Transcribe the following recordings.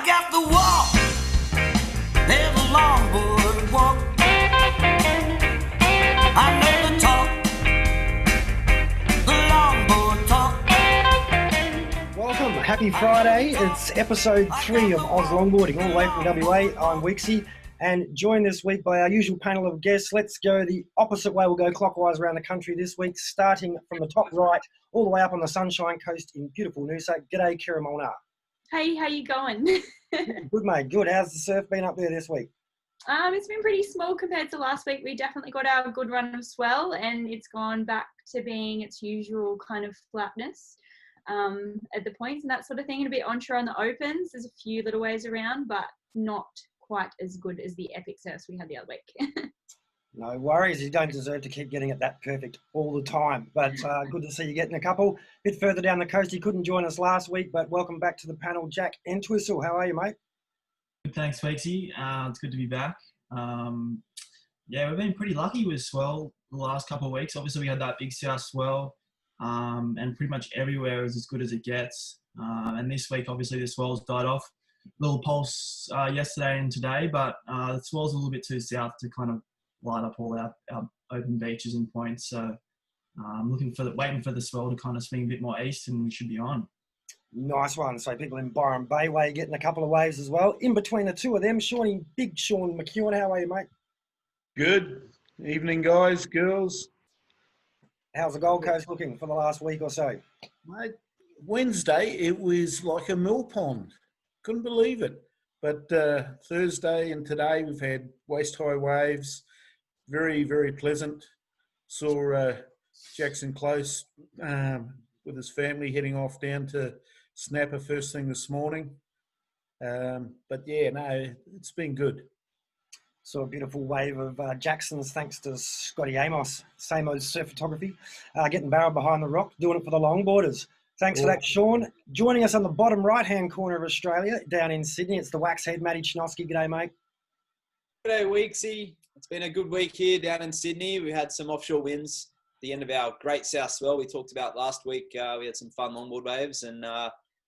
got the walk. There's a longboard walk. I know the talk. The longboard talk. Welcome, happy Friday. It's episode 3 of Oz Longboarding, all the way from WA. I'm Wixie, and joined this week by our usual panel of guests. Let's go the opposite way. We'll go clockwise around the country this week, starting from the top right, all the way up on the Sunshine Coast in beautiful Noosa. G'day, Kira Molnar. Hey, how you going? Good, mate. Good. How's the surf been up there this week? It's been pretty small compared to last week. We definitely got our good run of swell, and it's gone back to being its usual kind of flatness at the points and that sort of thing. And a bit onshore on the opens. There's a few little ways around, but not quite as good as the epic surfs we had the other week. No worries. You don't deserve to keep getting it that perfect all the time. But good to see you getting a couple. A bit further down the coast, he couldn't join us last week, but welcome back to the panel, Jack Entwistle. How are you, mate? Good, thanks, Weeksy. It's good to be back. Yeah, we've been pretty lucky with swell the last couple of weeks. Obviously, we had that big south swell, and pretty much everywhere is as good as it gets. And this week, obviously, the swell's died off. Little pulse yesterday and today, but the swell's a little bit too south to kind of light up all our open beaches and points. So I'm waiting for the swell to kind of swing a bit more east, and we should be on. Nice one. So people in Byron Bay Way getting a couple of waves as well. In between the two of them, Big Sean McEwen, how are you, mate? Good. Evening, guys, girls. How's the Gold Coast looking for the last week or so? Mate, Wednesday, it was like a mill pond. Couldn't believe it. But Thursday and today, we've had waist-high waves. Very, very pleasant. Saw Jackson Close with his family heading off down to Snapper first thing this morning. But yeah, no, it's been good. Saw a beautiful wave of Jacksons thanks to Scotty Amos, same old surf photography, getting barreled behind the rock, doing it for the longboarders. Thanks for that, Sean. Joining us on the bottom right-hand corner of Australia, down in Sydney, it's the Waxhead, Matty Chnosky. G'day, mate. G'day, Weeksy. It's been a good week here down in Sydney. We had some offshore winds at the end of our great south swell we talked about last week. We had some fun longboard waves, and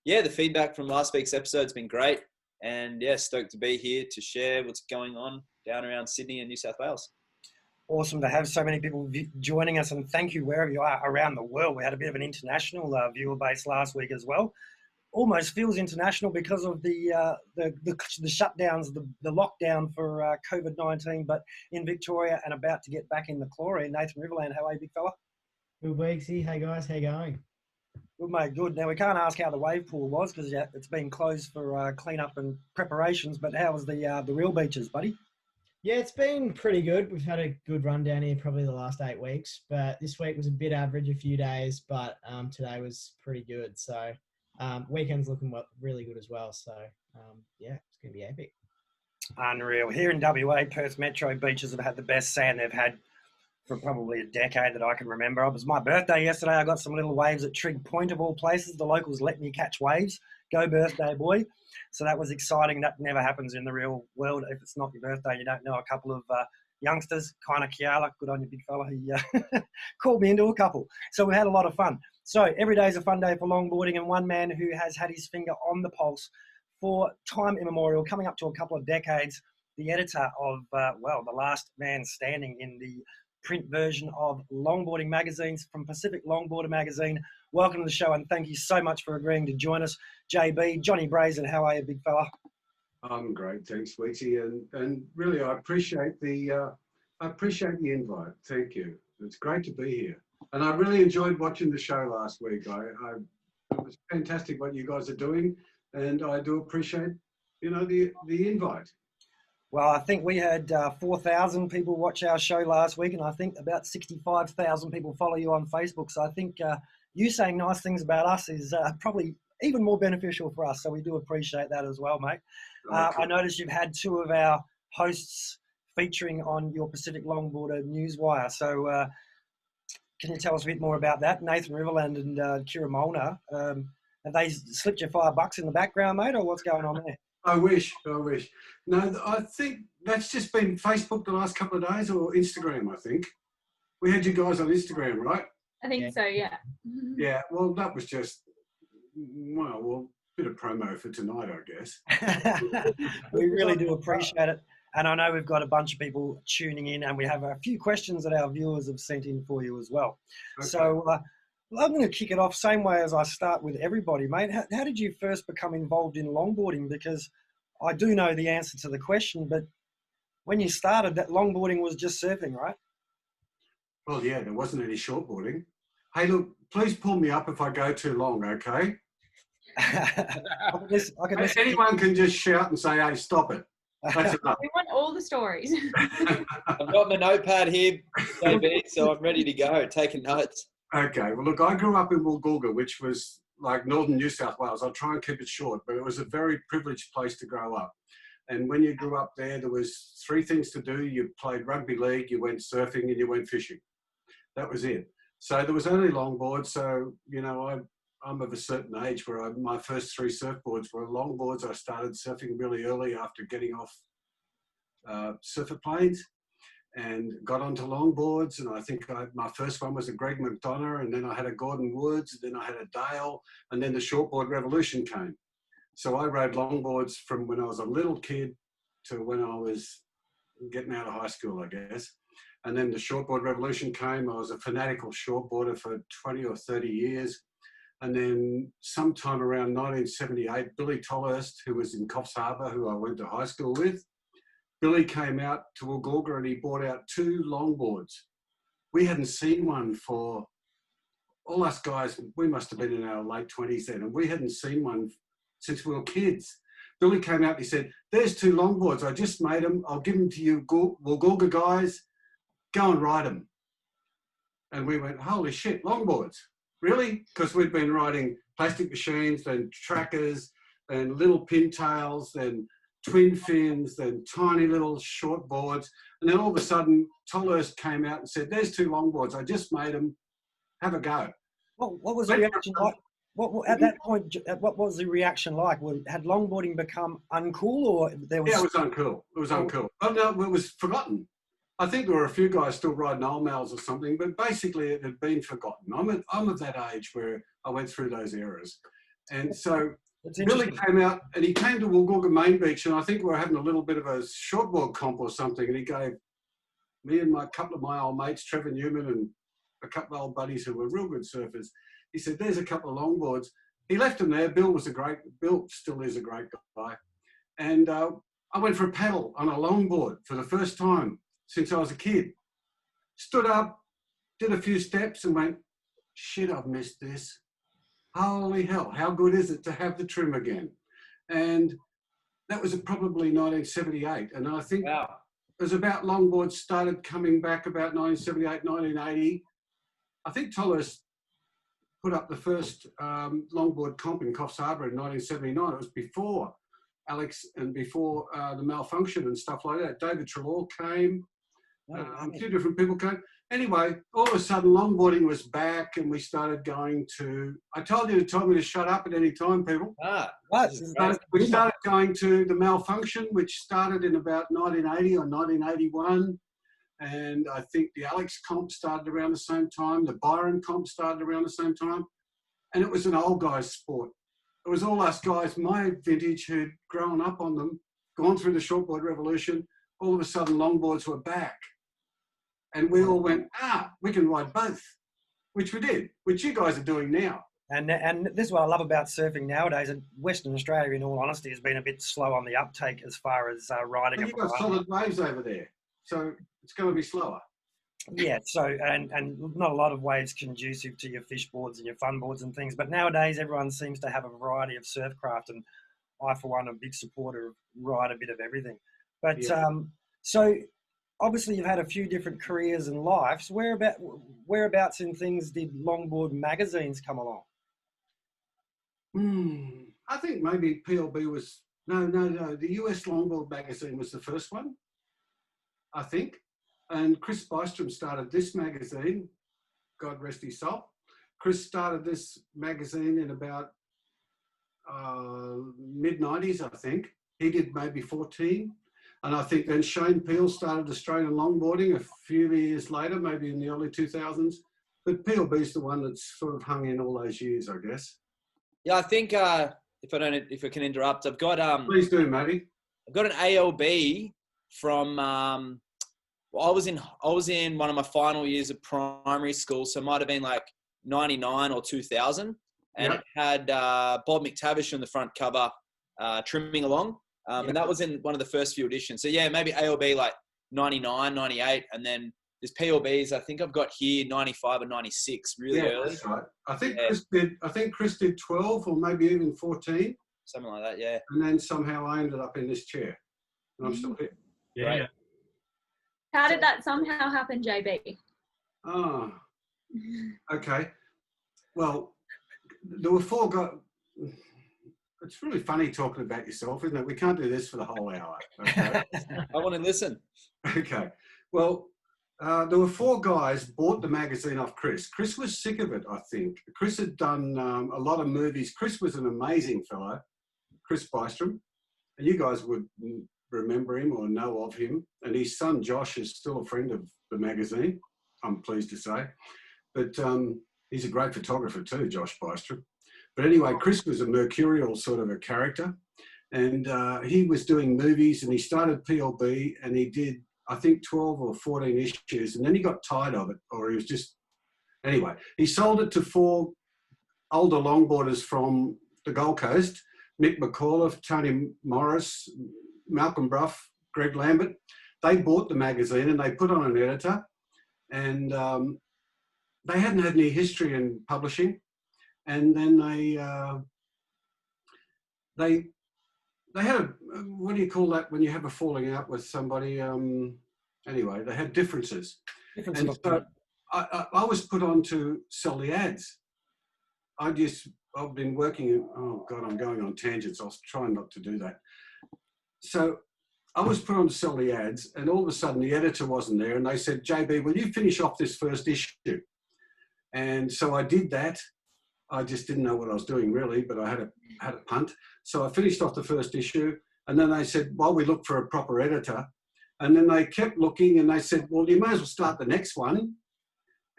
yeah, the feedback from last week's episode has been great. And yeah, stoked to be here to share what's going on down around Sydney and New South Wales. Awesome to have so many people joining us, and thank you wherever you are around the world. We had a bit of an international viewer base last week as well. Almost feels international because of the shutdowns, the lockdown for COVID-19, but in Victoria and about to get back in the chlorine. Nathan Riverland, how are you, big fella? Good weeksy. Hey guys, how you going? Good, mate, good. Now, we can't ask how the wave pool was because it's been closed for clean-up and preparations, but how was the real beaches, buddy? Yeah, it's been pretty good. We've had a good run down here probably the last 8 weeks, but this week was a bit average a few days, but today was pretty good. So weekend's looking really good as well. So yeah, it's going to be epic. Unreal. Here in WA, Perth Metro beaches have had the best sand they've had for probably a decade that I can remember. It was my birthday yesterday. I got some little waves at Trig Point of all places. The locals let me catch waves. Go birthday, boy. So that was exciting. That never happens in the real world. If it's not your birthday, you don't know a couple of youngsters, kind of Kiala, good on you, big fella. He called me into a couple. So we had a lot of fun. So every day is a fun day for longboarding, and one man who has had his finger on the pulse for time immemorial, coming up to a couple of decades, the editor of, the last man standing in the print version of Longboarding magazines from Pacific Longboarder Magazine. Welcome to the show, and thank you so much for agreeing to join us. JB, Johnny Brasen, how are you, big fella? I'm great, thanks, Weeksy, and really I appreciate the invite. Thank you. It's great to be here, and I really enjoyed watching the show last week. It was fantastic what you guys are doing, and I do appreciate the invite. Well, I think we had 4,000 people watch our show last week, and I think about 65,000 people follow you on Facebook. So I think you saying nice things about us is probably even more beneficial for us. So we do appreciate that as well, mate. I noticed you've had 2 of our hosts featuring on your Pacific Longboarder Newswire. So can you tell us a bit more about that? Nathan Riverland and Kira Molnar, have they slipped you $5 in the background, mate, or what's going on there? I wish. No, I think that's just been Facebook the last couple of days, or Instagram, I think. We had you guys on Instagram, right? I think so, yeah. Yeah, well, that was just, bit of promo for tonight, I guess. We really do appreciate it. And I know we've got a bunch of people tuning in, and we have a few questions that our viewers have sent in for you as well. Okay. So I'm going to kick it off same way as I start with everybody, mate. How did you first become involved in longboarding? Because I do know the answer to the question, but when you started, that longboarding was just surfing, right? Well, yeah, there wasn't any shortboarding. Hey, look, please pull me up if I go too long, okay? Anyone can just shout and say, hey, stop it. That's enough. We want all the stories. I've got my notepad here, JB, so I'm ready to go, taking notes. Okay, well, look, I grew up in Woolgoolga, which was like northern New South Wales. I'll try and keep it short, but it was a very privileged place to grow up. And when you grew up there was 3 things to do. You played rugby league, you went surfing, and you went fishing. That was it. So there was only longboards. So, you know, I'm of a certain age where my first 3 surfboards were longboards. I started surfing really early after getting off surfer planes and got onto longboards. And I think my first one was a Greg McDonough, and then I had a Gordon Woods, and then I had a Dale, and then the shortboard revolution came. So I rode longboards from when I was a little kid to when I was getting out of high school, I guess. And then the shortboard revolution came. I was a fanatical shortboarder for 20 or 30 years. And then sometime around 1978, Billy Tolhurst, who was in Coffs Harbour, who I went to high school with, Billy came out to Woolgoolga and he bought out 2 longboards. We hadn't seen one for, all us guys, we must have been in our late 20s then, and we hadn't seen one since we were kids. Billy came out and he said, there's 2 longboards. I just made them. I'll give them to you, Woolgoolga guys. Go and ride them. And we went, holy shit, longboards. Really? Because we'd been riding plastic machines, then trackers, then little pintails, then twin fins, then tiny little short boards. And then all of a sudden, Tolhurst came out and said, there's 2 longboards. I just made them. Have a go. What was the reaction like? At that point, what was the reaction like? Had longboarding become uncool, or there was? Yeah, it was uncool. It was uncool. Oh, no, it was forgotten. I think there were a few guys still riding old males or something, but basically it had been forgotten. I'm of that age where I went through those eras. And so Billy came out and he came to Woolgoolga Main Beach, and I think we were having a little bit of a shortboard comp or something, and he gave me and a couple of my old mates, Trevor Newman and a couple of old buddies who were real good surfers, he said, there's a couple of longboards. He left them there. Bill still is a great guy. And I went for a paddle on a longboard for the first time since I was a kid. Stood up, did a few steps and went, shit, I've missed this. Holy hell, how good is it to have the trim again? And that was probably 1978. And I think it was about longboards started coming back about 1978, 1980. I think Tolhurst put up the first longboard comp in Coffs Harbour in 1979. It was before Alex and before the malfunction and stuff like that. David Trelaw came. 2 different people came. Anyway, all of a sudden, longboarding was back, and we started going to. I told you to tell me to shut up at any time, people. We started going to the malfunction, which started in about 1980 or 1981. And I think the Alex comp started around the same time. The Byron comp started around the same time. And it was an old guy's sport. It was all us guys, my vintage, who'd grown up on them, gone through the shortboard revolution. All of a sudden, longboards were back. And we all went, we can ride both, which we did, which you guys are doing now. And this is what I love about surfing nowadays. And Western Australia, in all honesty, has been a bit slow on the uptake as far as riding. You've got solid waves over there, so it's going to be slower. Yeah, so and not a lot of waves conducive to your fish boards and your fun boards and things. But nowadays, everyone seems to have a variety of surf craft, and I, for one, am a big supporter of ride a bit of everything. But so obviously you've had a few different careers and lives. Whereabouts in things did Longboard magazines come along? I think maybe PLB was no. The US Longboard magazine was the first one, I think. And Chris Bystrom started this magazine, God rest his soul. Chris started this magazine in about mid-90s, I think. He did maybe 14. And I think then Shane Peel started Australian Longboarding a few years later, maybe in the early 2000s. But PLB's the one that's sort of hung in all those years, I guess. Yeah, I think if I can interrupt, I've got Please do, Matty. I've got an ALB from I was in one of my final years of primary school, so it might have been like 99 or 2000, and it had Bob McTavish on the front cover, trimming along, and that was in one of the first few editions. So yeah, maybe ALB like 99, 98, and then there's PLBs. I think I've got here 95 or 96, really early. That's right. I think Chris did 12 or maybe even 14. Something like that, yeah. And then somehow I ended up in this chair, and I'm still here. Yeah. How did that somehow happen, JB? Oh, okay. Well, there were 4 guys. It's really funny talking about yourself, isn't it? We can't do this for the whole hour. Okay? I want to listen. Okay. Well, there were 4 guys bought the magazine off Chris. Chris was sick of it, I think. Chris had done a lot of movies. Chris was an amazing fellow, Chris Bystrom. And you guys would remember him or know of him. And his son, Josh, is still a friend of the magazine, I'm pleased to say. But he's a great photographer too, Josh Bystrom. But anyway, Chris was a mercurial sort of a character. And he was doing movies, and he started PLB, and he did, I think, 12 or 14 issues. And then he got tired of it, or he was just... Anyway, he sold it to 4 older longboarders from the Gold Coast, Nick McAuliffe, Tony Morris, Malcolm Brough, Greg Lambert. They bought the magazine and they put on an editor, and they hadn't had any history in publishing. And then they had a, what do you call that when you have a falling out with somebody? Anyway, they had differences. And so I was put on to sell the ads. I've been working, oh God, I'm going on tangents. I'll try not to do that. So I was put on to sell the ads, and all of a sudden the editor wasn't there, and they said, JB, will you finish off this first issue? And so I did that. I just didn't know what I was doing really, but I had a punt. So I finished off the first issue, and then they said, well, we look for a proper editor. And then they kept looking, and they said, well, you may as well start the next one.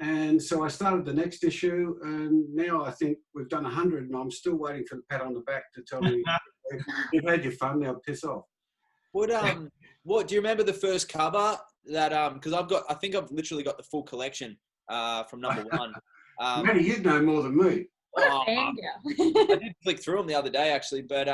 And so I started the next issue, and now I think we've done 100, and I'm still waiting for the pat on the back to tell me, you've had your fun, now piss off. What do you remember the first cover that, because I think I've literally got the full collection from number 1. Matty, you'd know more than me. What a fangirl. I did flick through them the other day, actually, but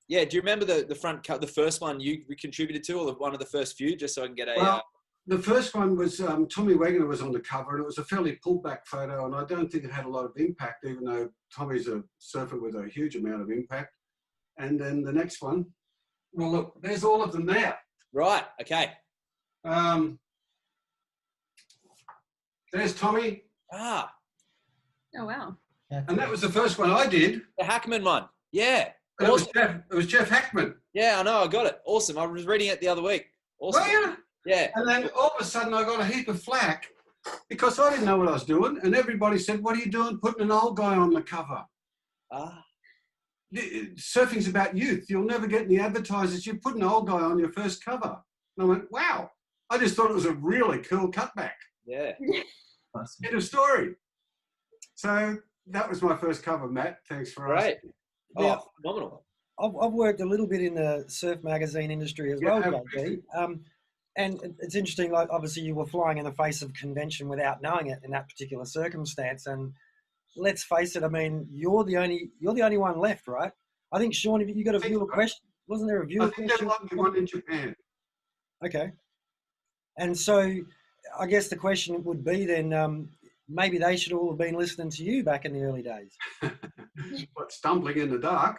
yeah, do you remember the front cover, the first one you contributed to, or one of the first few, just so I can get a... Well, the first one was Tommy Wegener was on the cover, and it was a fairly pulled back photo, and I don't think it had a lot of impact, even though Tommy's a surfer with a huge amount of impact. And then the next one, well, look, there's all of them there. Right, okay. There's Tommy. Ah. Oh, wow. And that was the first one I did. The Hackman one. Yeah. Awesome. It was Jeff Hackman. Yeah, I know. I got it. Awesome. I was reading it the other week. Awesome. Were you? Yeah. And then all of a sudden I got a heap of flack because I didn't know what I was doing. And everybody said, what are you doing putting an old guy on the cover? Ah. Surfing's about youth. You'll never get any advertisers. You put an old guy on your first cover. And I went, wow. I just thought it was a really cool cutback. Yeah. End of story. So that was my first cover, Matt. Thanks for asking. Oh, phenomenal. I've worked a little bit in the surf magazine industry as well, JB. And it's interesting, like obviously you were flying in the face of convention without knowing it in that particular circumstance. And let's face it, I mean, you're the only one left, right? I think, Sean, if you got a viewer question, wasn't there a viewer question? I think there was one in Japan. Okay. And so I guess the question would be then, maybe they should all have been listening to you back in the early days. What, stumbling in the dark?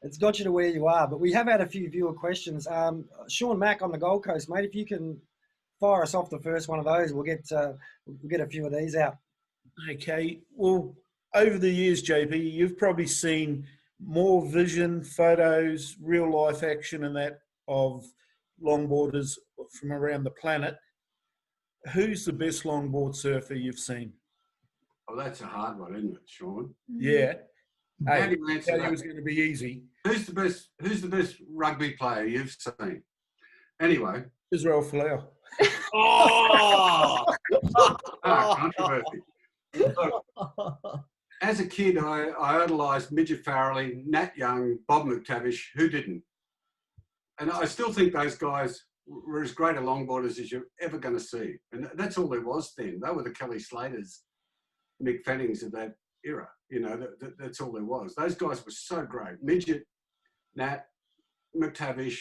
It's got you to where you are, but we have had a few viewer questions. Sean Mack on the Gold Coast, mate, if you can fire us off the first one of those, we'll get a few of these out. Okay. Well, over the years, JP, you've probably seen more vision, photos, real life action and that of longboarders from around the planet. Who's the best longboard surfer you've seen? Oh, that's a hard one, isn't it, Sean? Yeah. How Hey, do you answer it that? was going to be easy. Who's the best rugby player you've seen? Anyway. Israel Folau. Oh! Controversy. Look, as a kid, I idolised Midget Farrelly, Nat Young, Bob McTavish. Who didn't? And I still think those guys were as great a longboarders as you're ever going to see. And that's all there was then. They were the Kelly Slaters, Mick Fannings of that era. You know, that's all there was. Those guys were so great. Midget, Nat, McTavish,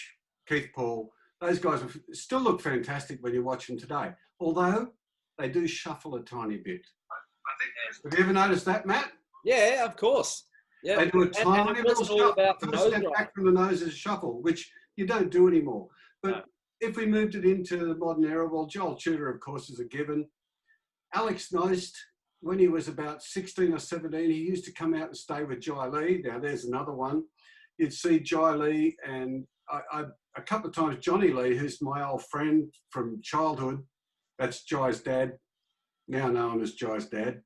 Keith Paul. Those guys still look fantastic when you watch them today. Although they do shuffle a tiny bit. Have you ever noticed that, Matt? Yeah, of course. Yeah, They do a tiny it little wasn't all shuffle. about the First nose step drive. back from the nose is a shuffle, which you don't do anymore. But No. if we moved it into the modern era, well, Joel Tudor, of course, is a given. Alex Nost, when he was about 16 or 17, he used to come out and stay with Jai Lee. Now, there's another one. You'd see Jai Lee and a couple of times Johnny Lee, who's my old friend from childhood. That's Jai's dad, now known as Jai's dad.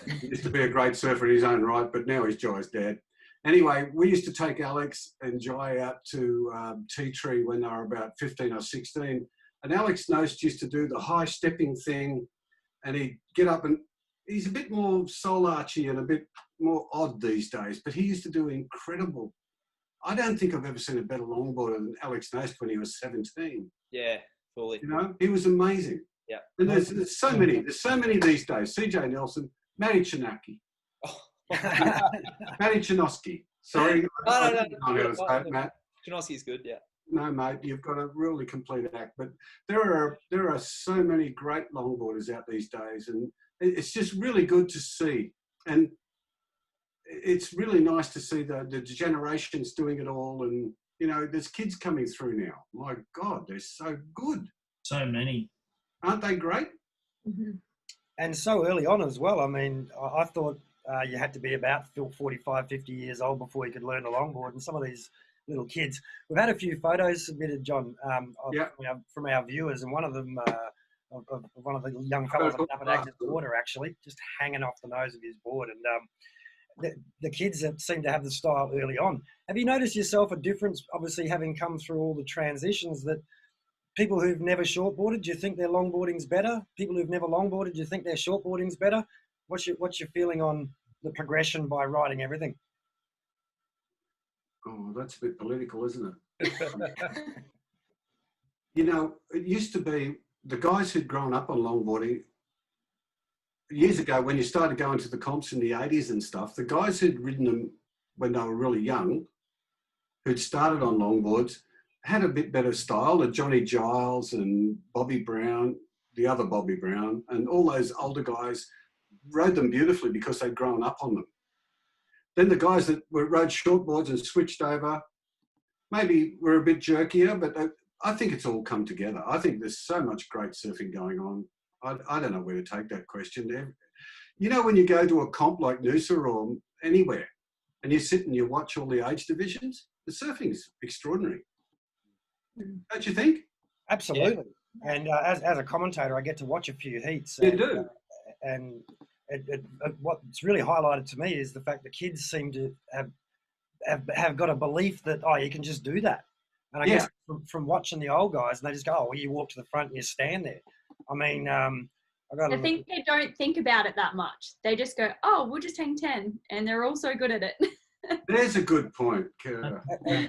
He used to be a great surfer in his own right, but now he's Jai's dad. Anyway, we used to take Alex and Jai out to Tea Tree when they were about 15 or 16. And Alex Nost used to do the high stepping thing, and he'd get up and he's a bit more soul archy and a bit more odd these days, but he used to do incredible. I don't think I've ever seen a better longboarder than Alex Nost when he was 17. Yeah, fully. You know, he was amazing. Yeah. And there's so many. There's so many these days. CJ Nelson, Matty Chinaki, Matty Chinoski. Sorry, No. I didn't know how to say it, Matt. Janoski's good, yeah. No, mate, you've got a really complete act. But there are so many great longboarders out these days, and it's just really good to see. And it's really nice to see the generations doing it all. And, you know, there's kids coming through now. My God, they're so good. So many. Aren't they great? Mm-hmm. And so early on as well. I mean, I thought you had to be about 45, 50 years old before you could learn to longboard. And some of these little kids, we've had a few photos submitted, John, from our viewers, and one of them, of one of the young fellows up at Agnes Water, actually, just hanging off the nose of his board. And the kids that seem to have the style early on. Have you noticed yourself a difference, obviously having come through all the transitions, that people who've never shortboarded, do you think their longboarding's better? People who've never longboarded, do you think their shortboarding's better? What's your feeling on the progression by riding everything? Oh, that's a bit political, isn't it? You know, it used to be the guys who'd grown up on longboarding years ago, when you started going to the comps in the 80s and stuff, the guys who'd ridden them when they were really young, who'd started on longboards, had a bit better style. The Johnny Giles and Bobby Brown, the other Bobby Brown, and all those older guys rode them beautifully because they'd grown up on them. Then the guys that rode shortboards and switched over, maybe were a bit jerkier, but I think it's all come together. I think there's so much great surfing going on. I don't know where to take that question. You know, when you go to a comp like Noosa or anywhere, and you sit and you watch all the age divisions, the surfing's extraordinary. Don't you think? Absolutely. Yeah. And as a commentator, I get to watch a few heats. You do. And what's really highlighted to me is the fact the kids seem to have got a belief that, you can just do that. And I guess from watching the old guys, and they just go, you walk to the front and you stand there. I mean, I think they don't think about it that much. They just go, we'll just hang 10. And they're all so good at it. There's a good point, Kara. They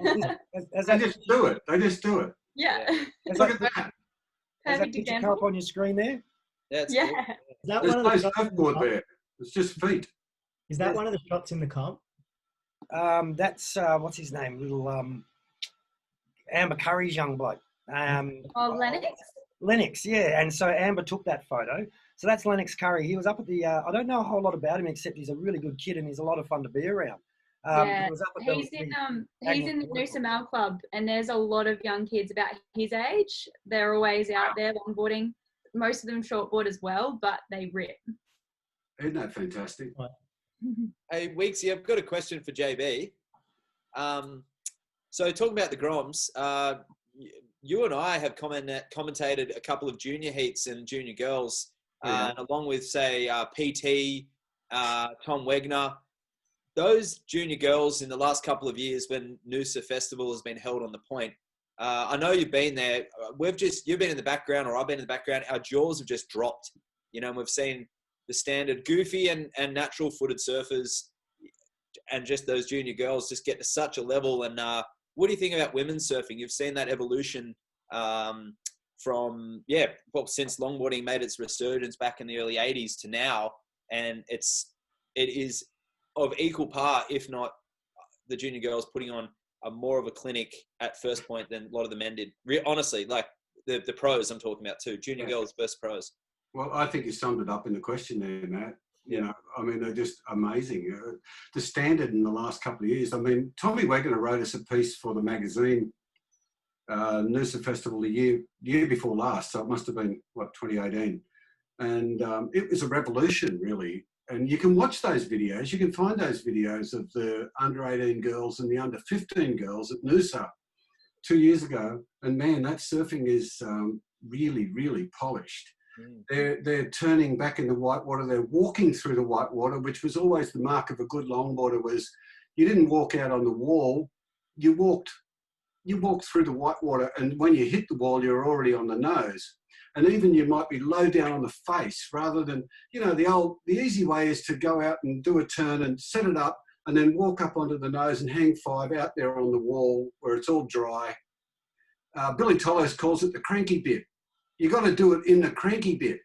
just do it. They just do it. Yeah. Look at that. Has that picture come up on your screen there? Yeah. There's no surfboard there. It's just feet. Is that one of the shots in the comp? That's, what's his name? Little Amber Curry's young bloke. Lennox? Lennox, yeah. And so Amber took that photo. So that's Lennox Curry. He was up at the, I don't know a whole lot about him, except he's a really good kid and he's a lot of fun to be around. He's in the Noosa Mal Club, and there's a lot of young kids about his age. They're always out there longboarding. Most of them shortboard as well, but they rip. Isn't that fantastic? Hey, Weeksy, I've got a question for JB. So talking about the Groms, you and I have commentated a couple of junior heats and junior girls, along with, say, PT, Tom Wegner. Those junior girls in the last couple of years when Noosa Festival has been held on the Point, I know you've been there. You've been in the background, or I've been in the background. Our jaws have just dropped, and we've seen the standard goofy and natural footed surfers and just those junior girls just get to such a level. And what do you think about women's surfing? You've seen that evolution from, since longboarding made its resurgence back in the early 80s to now. And it is of equal part, if not the junior girls putting on a more of a clinic at First Point than a lot of the men did. Honestly, like the pros I'm talking about too, junior girls versus pros. Well, I think you summed it up in the question there, Matt. You know, I mean, they're just amazing. The standard in the last couple of years. I mean, Tommy Wegener wrote us a piece for the magazine, Noosa Festival the year before last. So it must have been, 2018. And it was a revolution, really. And you can watch those videos. You can find those videos of the under 18 girls and the under 15 girls at Noosa 2 years ago. And man, that surfing is really, really polished. They're turning back in the whitewater. They're walking through the whitewater, which was always the mark of a good longboarder. Was you didn't walk out on the wall, you walked through the whitewater, and when you hit the wall, you're already on the nose. And even you might be low down on the face, rather than, the easy way is to go out and do a turn and set it up and then walk up onto the nose and hang five out there on the wall where it's all dry. Billy Tollos calls it the cranky bit. You got to do it in the cranky bit.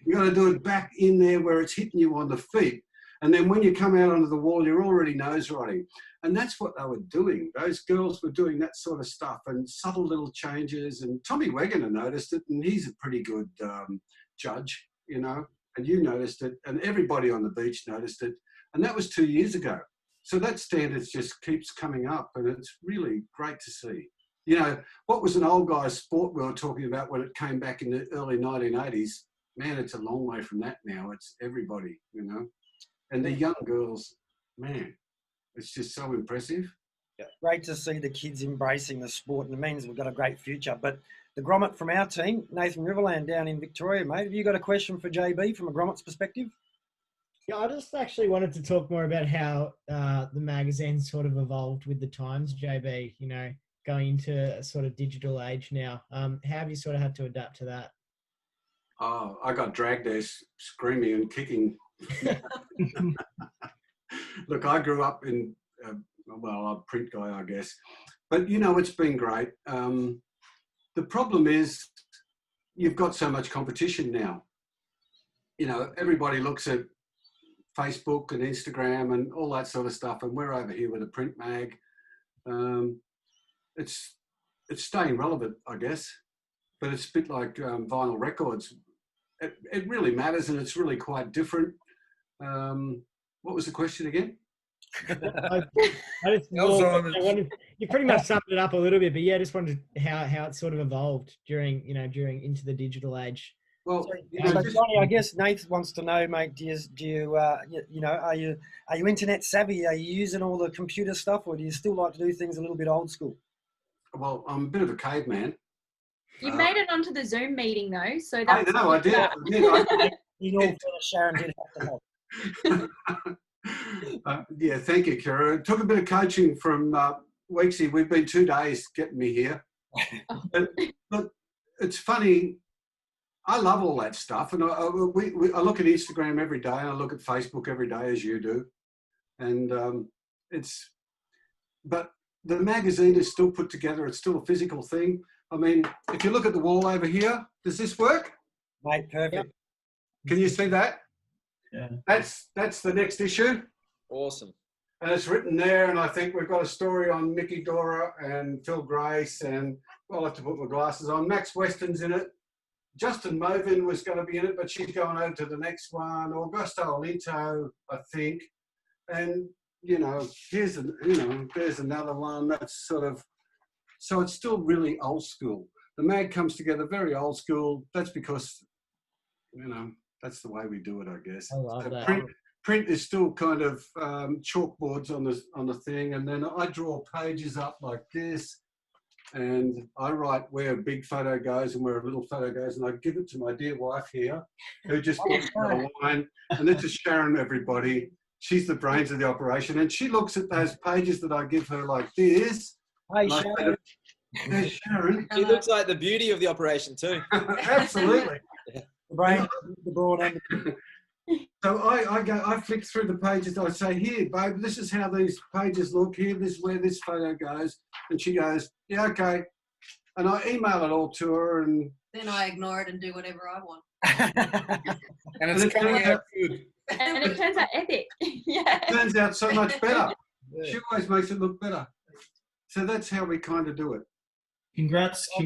You got to do it back in there where it's hitting you on the feet. And then when you come out onto the wall, you're already nose riding. And that's what they were doing. Those girls were doing that sort of stuff and subtle little changes. And Tommy Wegener noticed it, and he's a pretty good judge, and you noticed it, and everybody on the beach noticed it. And that was 2 years ago. So that standard just keeps coming up, and it's really great to see. What was an old guy's sport we were talking about when it came back in the early 1980s? Man, it's a long way from that now. It's everybody, And the young girls, man, it's just so impressive. Yeah. Great to see the kids embracing the sport, and it means we've got a great future. But the grommet from our team, Nathan Riverland down in Victoria, mate, have you got a question for JB from a grommet's perspective? Yeah, I just actually wanted to talk more about how the magazine sort of evolved with the times, JB, going into a sort of digital age now. How have you sort of had to adapt to that? Oh, I got dragged there screaming and kicking. Look, I grew up in, a print guy, I guess. But, it's been great. The problem is you've got so much competition now. Everybody looks at Facebook and Instagram and all that sort of stuff, and we're over here with a print mag. It's staying relevant, I guess, but it's a bit like vinyl records. It really matters, and it's really quite different. What was the question again? You pretty much summed it up a little bit, but yeah, I just wondered how it sort of evolved during into the digital age. Well, Johnny, I guess Nate wants to know, mate. Do you are you internet savvy? Are you using all the computer stuff, or do you still like to do things a little bit old school? Well, I'm a bit of a caveman. You made it onto the Zoom meeting though, so that's. I did. Sharon did have to help. Thank you, Kira. It took a bit of coaching from Weeksy. We've been 2 days getting me here. But it's funny. I love all that stuff, and I look at Instagram every day, and I look at Facebook every day, as you do, and but the magazine is still put together. It's still a physical thing. I mean, if you look at the wall over here, does this work? Mate, perfect. Yep. Can you see that? Yeah. That's the next issue. Awesome. And it's written there, and I think we've got a story on Mickey Dora and Phil Grace, and I'll have to put my glasses on. Max Weston's in it. Justin Movin was going to be in it, but she's going over to the next one. Augusto Olinto, I think. And, there's another one that's sort of, so it's still really old school. The mag comes together very old school. That's because, that's the way we do it, I guess. I love that. Print is still kind of chalkboards on the thing, and then I draw pages up like this, and I write where a big photo goes and where a little photo goes, and I give it to my dear wife here, who just gives me a line, and then to Sharon, everybody. She's the brains of the operation, and she looks at those pages that I give her like this. Hey, Sharon. There's Sharon. She looks like the beauty of the operation too. Absolutely. The brain, the brawn, and So I flick through the pages. I say, here, babe, this is how these pages look. Here, this is where this photo goes. And she goes, yeah, okay. And I email it all to her, and Then I ignore it and do whatever I want. And it's coming out good. And it turns out epic. Yeah. it turns out so much better. Yeah. She always makes it look better. So that's how we kind of do it. Congrats to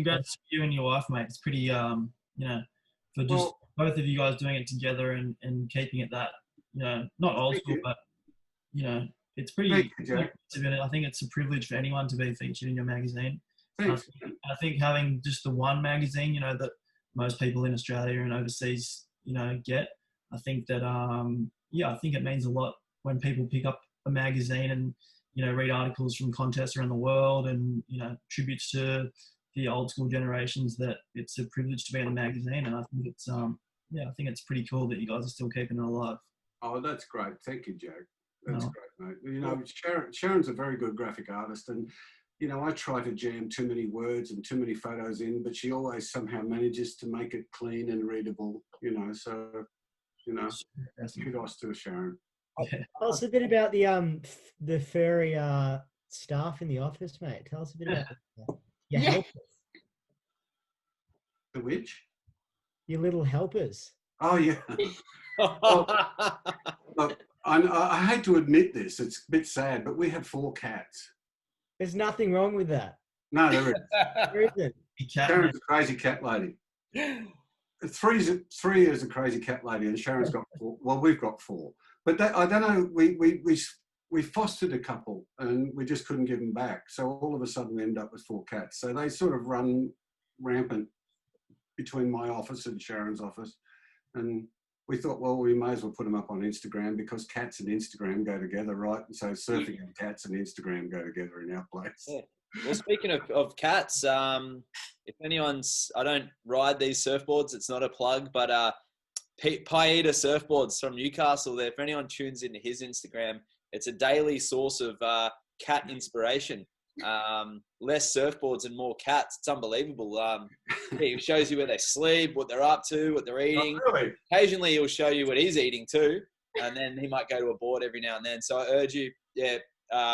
you and your wife, mate. It's pretty, you know, for just both of you guys doing it together and keeping it that, you know, not old school, but, you know, it's pretty, Thank you, Jack. I think it's a privilege for anyone to be featured in your magazine. Thanks. I think having just the one magazine, you know, that most people in Australia and overseas, you know, get, I think that, I think it means a lot when people pick up a magazine and, you know, read articles from contests around the world and, you know, tributes to the old school generations, that it's a privilege to be in a magazine. And I think it's, I think it's pretty cool that you guys are still keeping it alive. Oh, that's great. Thank you, Jack. That's great, mate. You know, Sharon's a very good graphic artist, and, you know, I try to jam too many words and too many photos in, but she always somehow manages to make it clean and readable, you know, so, you know, kudos to Sharon. Tell us a bit about the furry staff in the office, mate. Tell us a bit about your helpers. The which? Your little helpers. Oh, yeah. Look, I hate to admit this, it's a bit sad, but we have 4 cats. There's nothing wrong with that. No, there isn't. There isn't. Sharon's a crazy cat lady. 3 is a crazy cat lady, and Sharon's got 4. Well, we've got 4. But I don't know, we fostered a couple, and we just couldn't give them back. So all of a sudden we end up with 4 cats. So they sort of run rampant between my office and Sharon's office. And we thought, well, we may as well put them up on Instagram, because cats and Instagram go together, right? And so surfing and cats and Instagram go together in our place. Yeah. Well, speaking of cats, if anyone's, I don't ride these surfboards, it's not a plug, but Paeta Surfboards from Newcastle there, if anyone tunes into his Instagram, it's a daily source of cat inspiration. Less surfboards and more cats. It's unbelievable. He shows you where they sleep, what they're up to, what they're eating. Oh, really? Occasionally he'll show you what he's eating too, and then he might go to a board every now and then. So I urge you, Paeter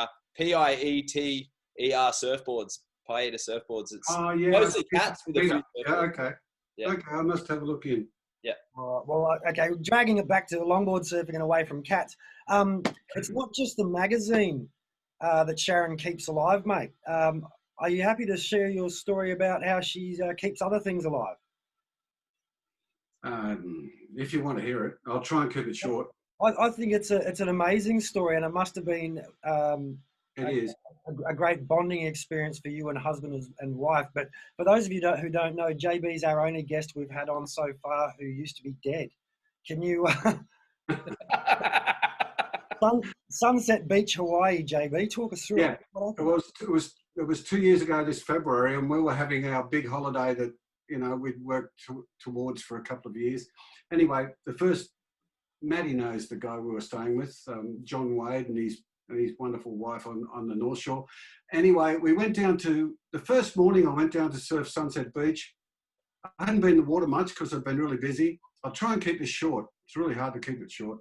surfboards, Paeta Surfboards. It's mostly cats with a few surfboards. Okay. Yeah. Okay, I must have a look in. Yeah. Well, okay, dragging it back to longboard surfing and away from cats. It's not just the magazine that Sharon keeps alive, mate. Are you happy to share your story about how she keeps other things alive? If you want to hear it, I'll try and keep it short. I think it's an amazing story, and it must have been It is. a great bonding experience for you and husband and wife. But for those of you who don't know, JB's our only guest we've had on so far who used to be dead. Can you... Sunset Beach, Hawaii, JB, talk us through it. It was 2 years ago this February, and we were having our big holiday that, you know, we'd worked towards for a couple of years. Anyway, Maddie knows the guy we were staying with, John Wade, and his wonderful wife on the North Shore. Anyway, we went down to, the first morning I went down to surf Sunset Beach. I hadn't been in the water much because I've been really busy. I'll try and keep this short. It's really hard to keep it short.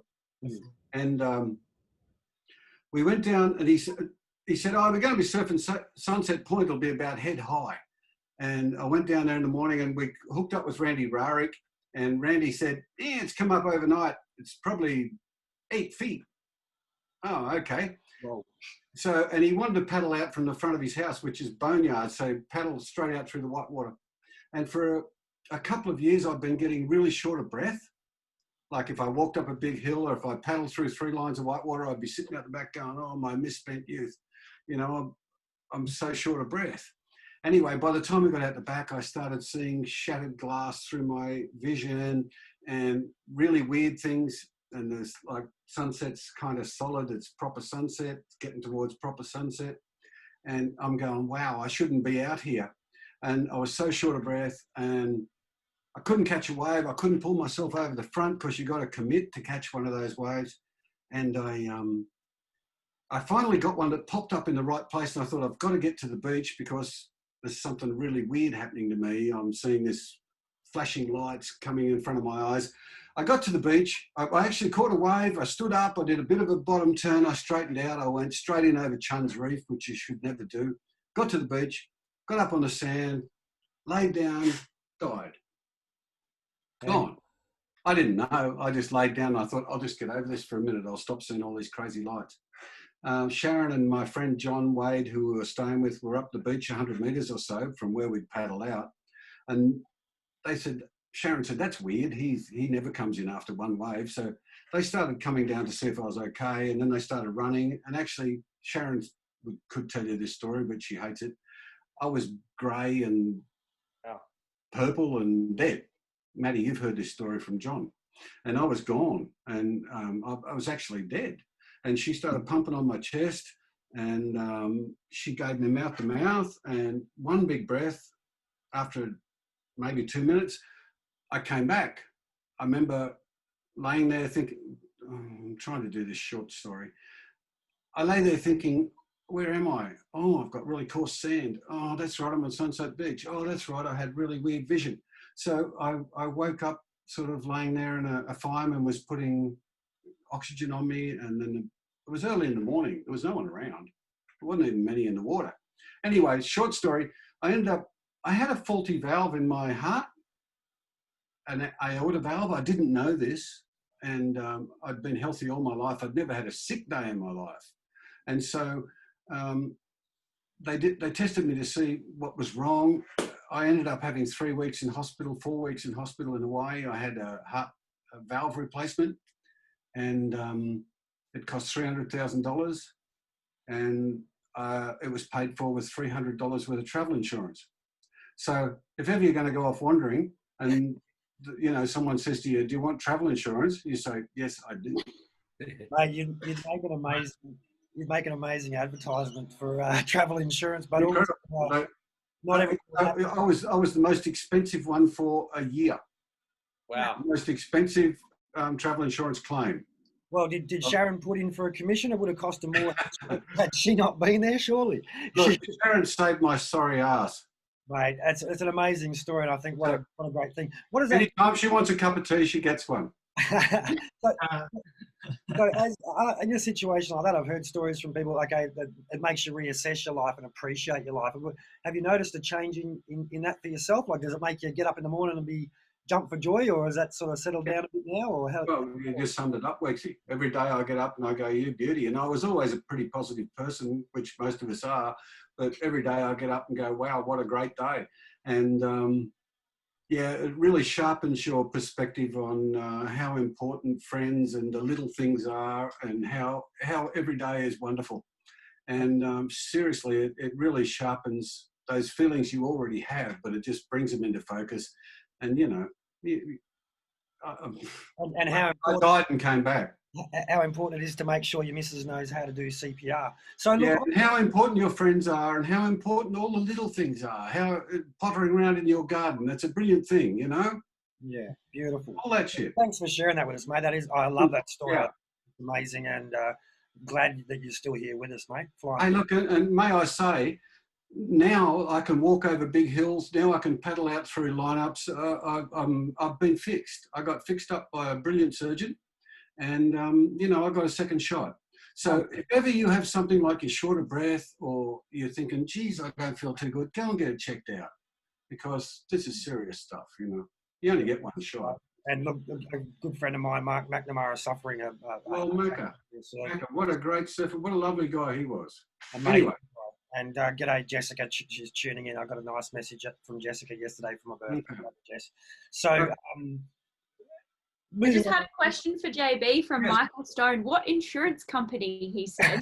And we went down, and he said, oh, we're going to be surfing Sunset Point. It'll be about head high. And I went down there in the morning, and we hooked up with Randy Rarick. And Randy said, it's come up overnight. It's probably 8 feet. Oh, okay. Wow. So, and he wanted to paddle out from the front of his house, which is boneyard. So paddle straight out through the white water. And for a couple of years, I've been getting really short of breath. Like if I walked up a big hill, or if I paddled through 3 lines of white water, I'd be sitting out the back going, oh, my misspent youth. You know, I'm so short of breath. Anyway, by the time we got out the back, I started seeing shattered glass through my vision and really weird things. And there's like sunset's kind of solid. It's proper sunset. It's getting towards proper sunset. And I'm going, wow, I shouldn't be out here. And I was so short of breath, and I couldn't catch a wave. I couldn't pull myself over the front because you got to commit to catch one of those waves. And I finally got one that popped up in the right place. And I thought, I've got to get to the beach because there's something really weird happening to me. I'm seeing this flashing lights coming in front of my eyes. I got to the beach. I actually caught a wave. I stood up. I did a bit of a bottom turn. I straightened out. I went straight in over Chun's Reef, which you should never do. Got to the beach, got up on the sand, laid down, died. Gone. I didn't know. I just laid down. I thought, I'll just get over this for a minute. I'll stop seeing all these crazy lights. Sharon and my friend John Wade, who we were staying with, were up the beach 100 metres or so from where we'd paddle out. And they said, Sharon said, that's weird. He never comes in after one wave. So they started coming down to see if I was okay. And then they started running. And actually, Sharon could tell you this story, but she hates it. I was grey and purple and dead. Maddie, you've heard this story from John. And I was gone. And I was actually dead. And she started pumping on my chest. And she gave me mouth to mouth. And one big breath, after maybe 2 minutes, I came back. I remember laying there thinking, I'm trying to do this short story. I lay there thinking, where am I? Oh, I've got really coarse sand. Oh, that's right, I'm on Sunset Beach. Oh, that's right, I had really weird vision. So I woke up sort of laying there and a fireman was putting oxygen on me. And then it was early in the morning. There was no one around. There wasn't even many in the water. Anyway, short story, I had a faulty valve in my heart, an aorta valve. I didn't know this, and I'd been healthy all my life. I'd never had a sick day in my life, and so they tested me to see what was wrong. I ended up having 3 weeks in hospital, 4 weeks in hospital in Hawaii. I had a valve replacement, and it cost $300,000, and it was paid for with $300 worth of travel insurance. So if ever you're going to go off wandering and, you know, someone says to you, do you want travel insurance? You say, yes, I do. Mate, you'd make an amazing advertisement for travel insurance, but also, not every. I was the most expensive one for a year. Wow. The most expensive travel insurance claim. Well, did Sharon put in for a commission? It would have cost her more had she not been there, surely. Look, Sharon saved my sorry ass. Mate, it's an amazing story, and I think what a great thing. What is that? Anytime she wants a cup of tea, she gets one. So as, in a situation like that, I've heard stories from people like, okay, that it makes you reassess your life and appreciate your life. Have you noticed a change in that for yourself? Like, does it make you get up in the morning and jump for joy, or has that sort of settled down a bit now? Or how? Well, you just summed it up, Wexie. Every day I get up and I go, you beauty. And I was always a pretty positive person, which most of us are. But every day I get up and go, wow, what a great day. And yeah, it really sharpens your perspective on how important friends and the little things are, and how every day is wonderful. And seriously, it really sharpens those feelings you already have, but it just brings them into focus. And, you know, and how I died and came back. How important it is to make sure your missus knows how to do CPR. So look, yeah, and how important your friends are, and how important all the little things are. How pottering around in your garden, that's a brilliant thing, you know? Yeah, beautiful. All that shit. Thanks for sharing that with us, mate. I love that story. Yeah. It's amazing, and glad that you're still here with us, mate. Hey, look, and may I say, now I can walk over big hills. Now I can paddle out through lineups. I've been fixed. I got fixed up by a brilliant surgeon. And, you know, I got a second shot. So if ever you have something like you're short of breath, or you're thinking, geez, I don't feel too good, go and get it checked out, because this is serious stuff, you know. You only get one shot. And look, a good friend of mine, Mark McNamara, is suffering Macca, what a great surfer. What a lovely guy he was. Amazing. Anyway. And g'day, Jessica. She's tuning in. I got a nice message from Jessica yesterday for my birthday. Jess. So... I just had a question for JB from Michael Stone. What insurance company, he said?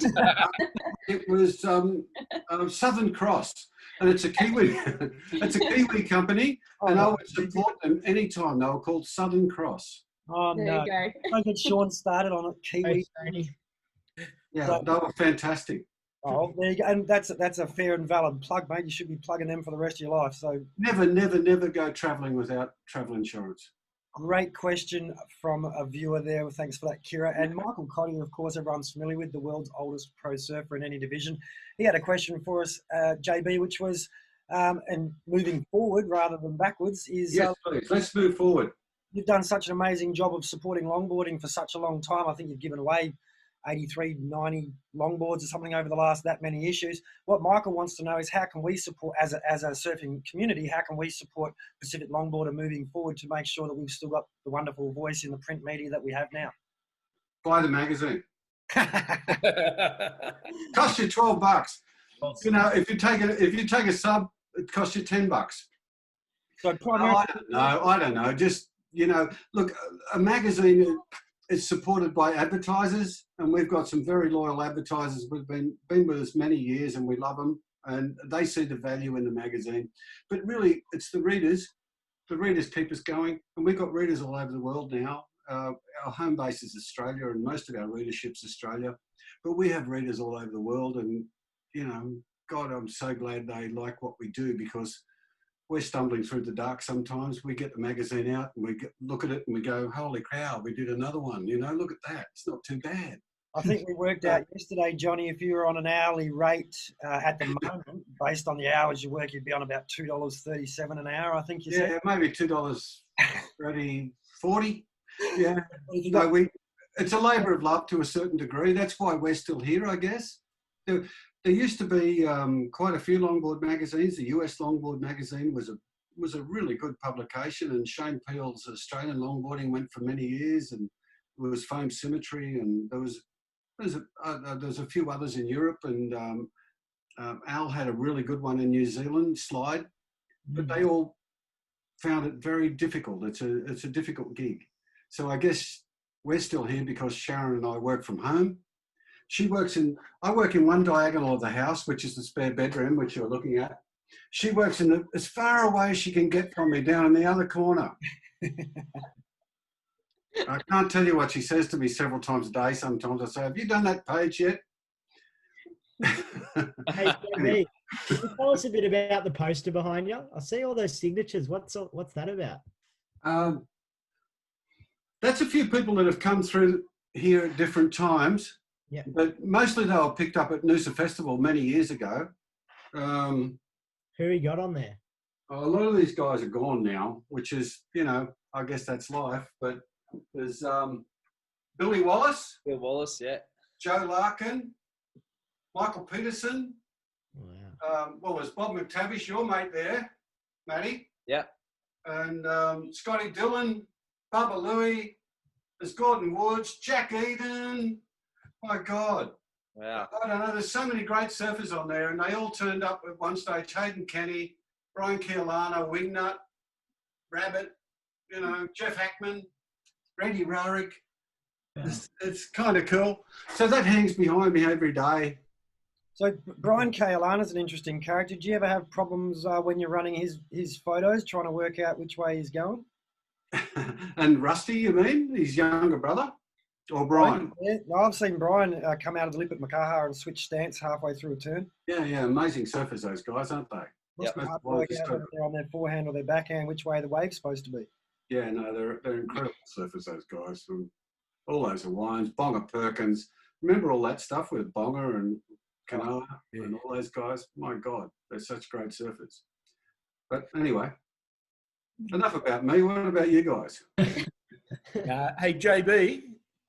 It was Southern Cross, and it's a Kiwi. It's a Kiwi company, and I would support them anytime. They were called Southern Cross. Oh there no! You go. Don't get Sean started on it. Kiwi. Yeah, they were fantastic. Oh, there you go. And that's a fair and valid plug, mate. You should be plugging them for the rest of your life. So never go travelling without travel insurance. Great question from a viewer there. Thanks for that, Kira. And Michael Cotty, of course, everyone's familiar with, the world's oldest pro surfer in any division. He had a question for us, JB, which was, and moving forward rather than backwards is Yes, please. Let's move forward. you've done such an amazing job of supporting longboarding for such a long time. I think you've given away 83, 90 longboards or something over the last that many issues. What Michael wants to know is how can we support, as a surfing community, how can we support Pacific Longboarder moving forward to make sure that we've still got the wonderful voice in the print media that we have now? Buy the magazine. Costs you $12. You know, if you take a sub, it costs you $10. So primarily, I don't know. Just, you know, look, a magazine is supported by advertisers, and we've got some very loyal advertisers who've been with us many years, and we love them, and they see the value in the magazine. But really, it's the readers. The readers keep us going, and we've got readers all over the world now. Our home base is Australia, and most of our readership's Australia, but we have readers all over the world, and, you know, God, I'm so glad they like what we do, because we're stumbling through the dark sometimes. We get the magazine out and we look at it and we go, holy cow, we did another one. You know, look at that. It's not too bad. I think we worked out yesterday, Johnny, if you were on an hourly rate at the moment, based on the hours you work, you'd be on about $2.37 an hour, I think you said. Yeah, maybe $2.30, $40. Yeah. No, it's a labour of love to a certain degree. That's why we're still here, I guess. There used to be quite a few longboard magazines. The US Longboard Magazine was a really good publication, and Shane Peel's Australian Longboarding went for many years, and there was Foam Symmetry, and there was a few others in Europe, and Al had a really good one in New Zealand, Slide, but they all found it very difficult. It's a difficult gig. So I guess we're still here because Sharon and I work from home. I work in one diagonal of the house, which is the spare bedroom, which you're looking at. She works in as far away as she can get from me, down in the other corner. I can't tell you what she says to me several times a day. Sometimes I say, have you done that page yet? Hey, Jamie, can you tell us a bit about the poster behind you? I see all those signatures. What's that about? That's a few people that have come through here at different times. Yeah. But mostly they were picked up at Noosa Festival many years ago. Who you got on there? A lot of these guys are gone now, which is, you know, I guess that's life. But there's Billy Wallace. Bill Wallace, yeah. Joe Larkin. Michael Peterson. Wow. Well, there's Bob McTavish, your mate there, Matty. Yeah. And Scotty Dillon, Bubba Louie. There's Gordon Woods, Jack Eden. My God. Wow. I don't know. There's so many great surfers on there, and they all turned up at one stage. Hayden Kenny, Brian Keolana, Wingnut, Rabbit, you know, Jeff Hackman, Randy Rarick. Yeah. It's kind of cool. So that hangs behind me every day. So Brian Keolana's an interesting character. Did you ever have problems when you're running his photos, trying to work out which way he's going? And Rusty, you mean? His younger brother? Or Brian? Yeah, no, I've seen Brian come out of the lip at Makaha and switch stance halfway through a turn. Yeah, amazing surfers, those guys, aren't they? Must be hard to work out whether they're on their forehand or their backhand, which way the wave's supposed to be. Yeah, no, they're incredible surfers, those guys. And all those Hawaiians, Bonga Perkins. Remember all that stuff with Bonga and Kanoa and all those guys? My God, they're such great surfers. But anyway, enough about me. What about you guys? Hey, JB.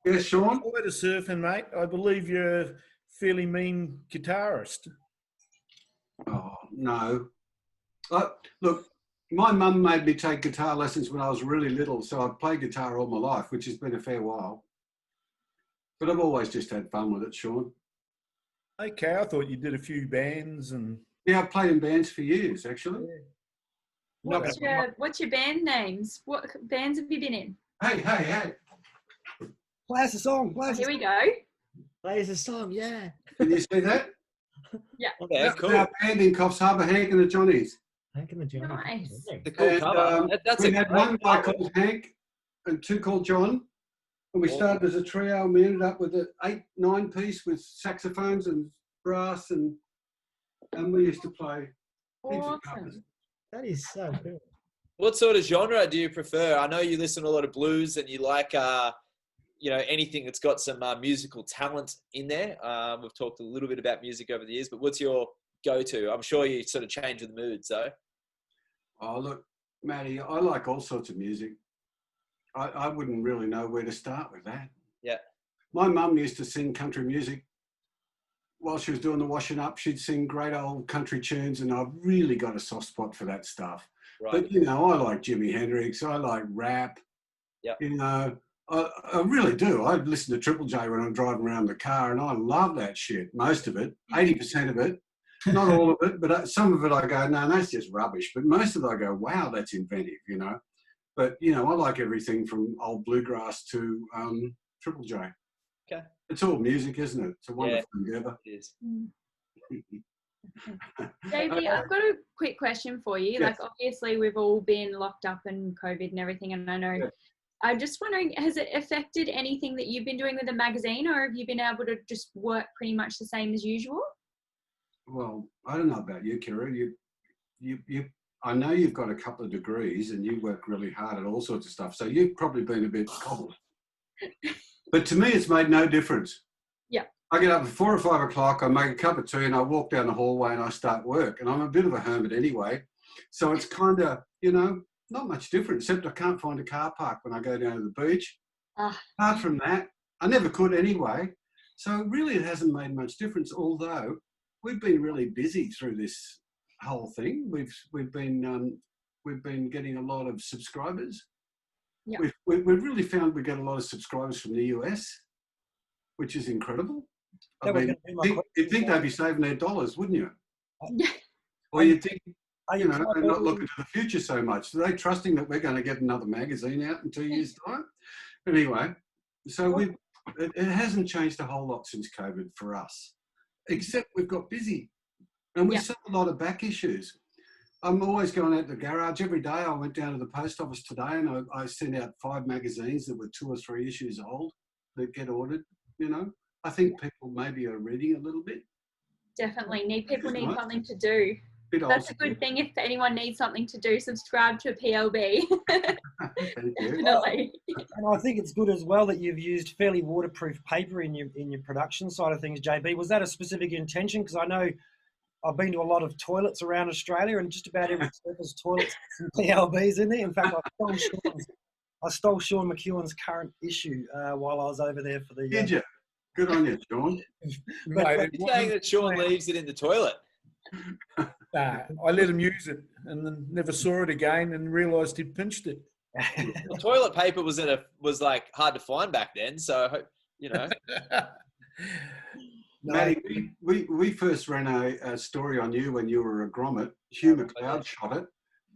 Yes, Sean? Prior to surfing, mate, I believe you're a fairly mean guitarist. Oh, no. Look, my mum made me take guitar lessons when I was really little, so I've played guitar all my life, which has been a fair while. But I've always just had fun with it, Sean. Okay, I thought you did a few bands and... Yeah, I've played in bands for years, actually. What's your band names? What bands have you been in? Hey. Play us a song. Here we go. Play us a song, yeah. Can you see that? Yeah. Yeah, That's cool. our band in Coffs Harbour, Hank and the Johnnies. Hank and the Johnnies. Nice. The cool cover. That's we a had great one guy cover. called Hank and two called John. And we started as a trio, and we ended up with an 8-9 piece with saxophones and brass, and we used to play heaps of covers. Awesome. That is so cool. What sort of genre do you prefer? I know you listen to a lot of blues and you like, anything that's got some musical talent in there. We've talked a little bit about music over the years, but what's your go-to? I'm sure you sort of change with the moods, though. Oh, look, Matty, I like all sorts of music. I wouldn't really know where to start with that. Yeah. My mum used to sing country music while she was doing the washing up. She'd sing great old country tunes, and I've really got a soft spot for that stuff. Right. But, you know, I like Jimi Hendrix. I like rap. Yep. You know, I really do. I listen to Triple J when I'm driving around the car, and I love that shit. Most of it, 80% of it. Not all of it, but some of it I go, no, that's just rubbish. But most of it I go, wow, that's inventive, you know. But, you know, I like everything from old bluegrass to Triple J. Okay. It's all music, isn't it? It's a wonderful endeavour. It is. JB, I've got a quick question for you. Yes. Like, obviously, we've all been locked up and COVID and everything, and I know. Yes. I'm just wondering, has it affected anything that you've been doing with the magazine, or have you been able to just work pretty much the same as usual? Well, I don't know about you, Kira. I know you've got a couple of degrees and you work really hard at all sorts of stuff. So you've probably been a bit cobbled. But to me, it's made no difference. Yeah. I get up at 4 or 5 o'clock, I make a cup of tea and I walk down the hallway and I start work. And I'm a bit of a hermit anyway. So it's kind of, you know, not much different, except I can't find a car park when I go down to the beach. Apart from that, I never could anyway. So really it hasn't made much difference, although we've been really busy through this whole thing. We've been getting a lot of subscribers. Yeah. We've really found we get a lot of subscribers from the US, which is incredible. I mean, you'd think they'd be saving their dollars, wouldn't you? Or you'd think, you know, they're not looking to the future so much. Are they trusting that we're going to get another magazine out in 2 years' time? Anyway, so it hasn't changed a whole lot since COVID for us, except we've got busy. And we saw a lot of back issues. I'm always going out to the garage. Every day I went down to the post office today and I sent out 5 magazines that were 2 or 3 issues old that get ordered, you know. I think people maybe are reading a little bit. Definitely. People need Nice. something to do. That's a good thing. If anyone needs something to do, subscribe to PLB. Thank you. Definitely. And I think it's good as well that you've used fairly waterproof paper in your production side of things, JB. Was that a specific intention? Because I know I've been to a lot of toilets around Australia, and just about every surface toilet's some PLBs in there. In fact, I stole Sean McEwen's current issue while I was over there for the. Did you? Good on you, Sean. You're saying that Sean leaves it in the toilet? Nah, I let him use it and then never saw it again and realised he'd pinched it. Well, toilet paper was like hard to find back then, so I hope, you know. Matty, we first ran a story on you when you were a grommet. Hugh McLeod shot it,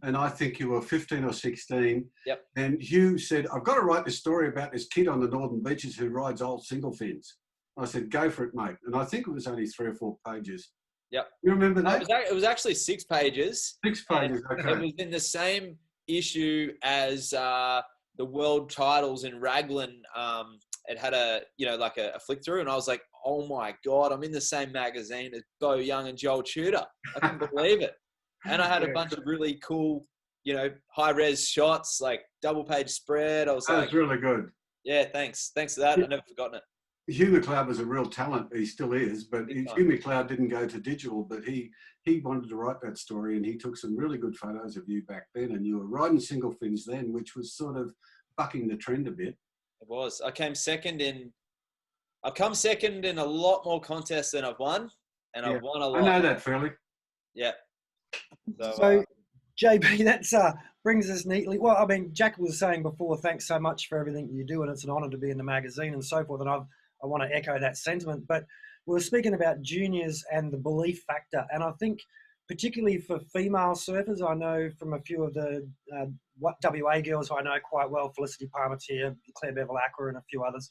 and I think you were 15 or 16. Yep. And Hugh said, I've got to write this story about this kid on the northern beaches who rides old single fins. I said, go for it, mate. And I think it was only 3 or 4 pages. Yep. You remember that? It was actually 6 pages. 6 pages, okay. It was in the same issue as the world titles in Raglan. It had a flick through, and I was like, oh my God, I'm in the same magazine as Bo Young and Joel Tudor. I couldn't believe it. And I had a bunch of really cool, you know, high res shots, like double page spread. I was that was really good. Yeah, thanks. Thanks for that. I've never forgotten it. Hugh McLeod was a real talent. He still is, but Hugh McLeod didn't go to digital, but he wanted to write that story, and he took some really good photos of you back then, and you were riding single fins then, which was sort of bucking the trend a bit. It was. I've come second in a lot more contests than I've won, and I've won a lot. I know that, fairly. Yeah. So JB, that brings us neatly. Well, I mean, Jack was saying before, thanks so much for everything you do, and it's an honour to be in the magazine and so forth, and I want to echo that sentiment. But we were speaking about juniors and the belief factor, and I think particularly for female surfers, I know from a few of the WA girls who I know quite well, Felicity Parmentier, Claire Bevel-Aqua and a few others,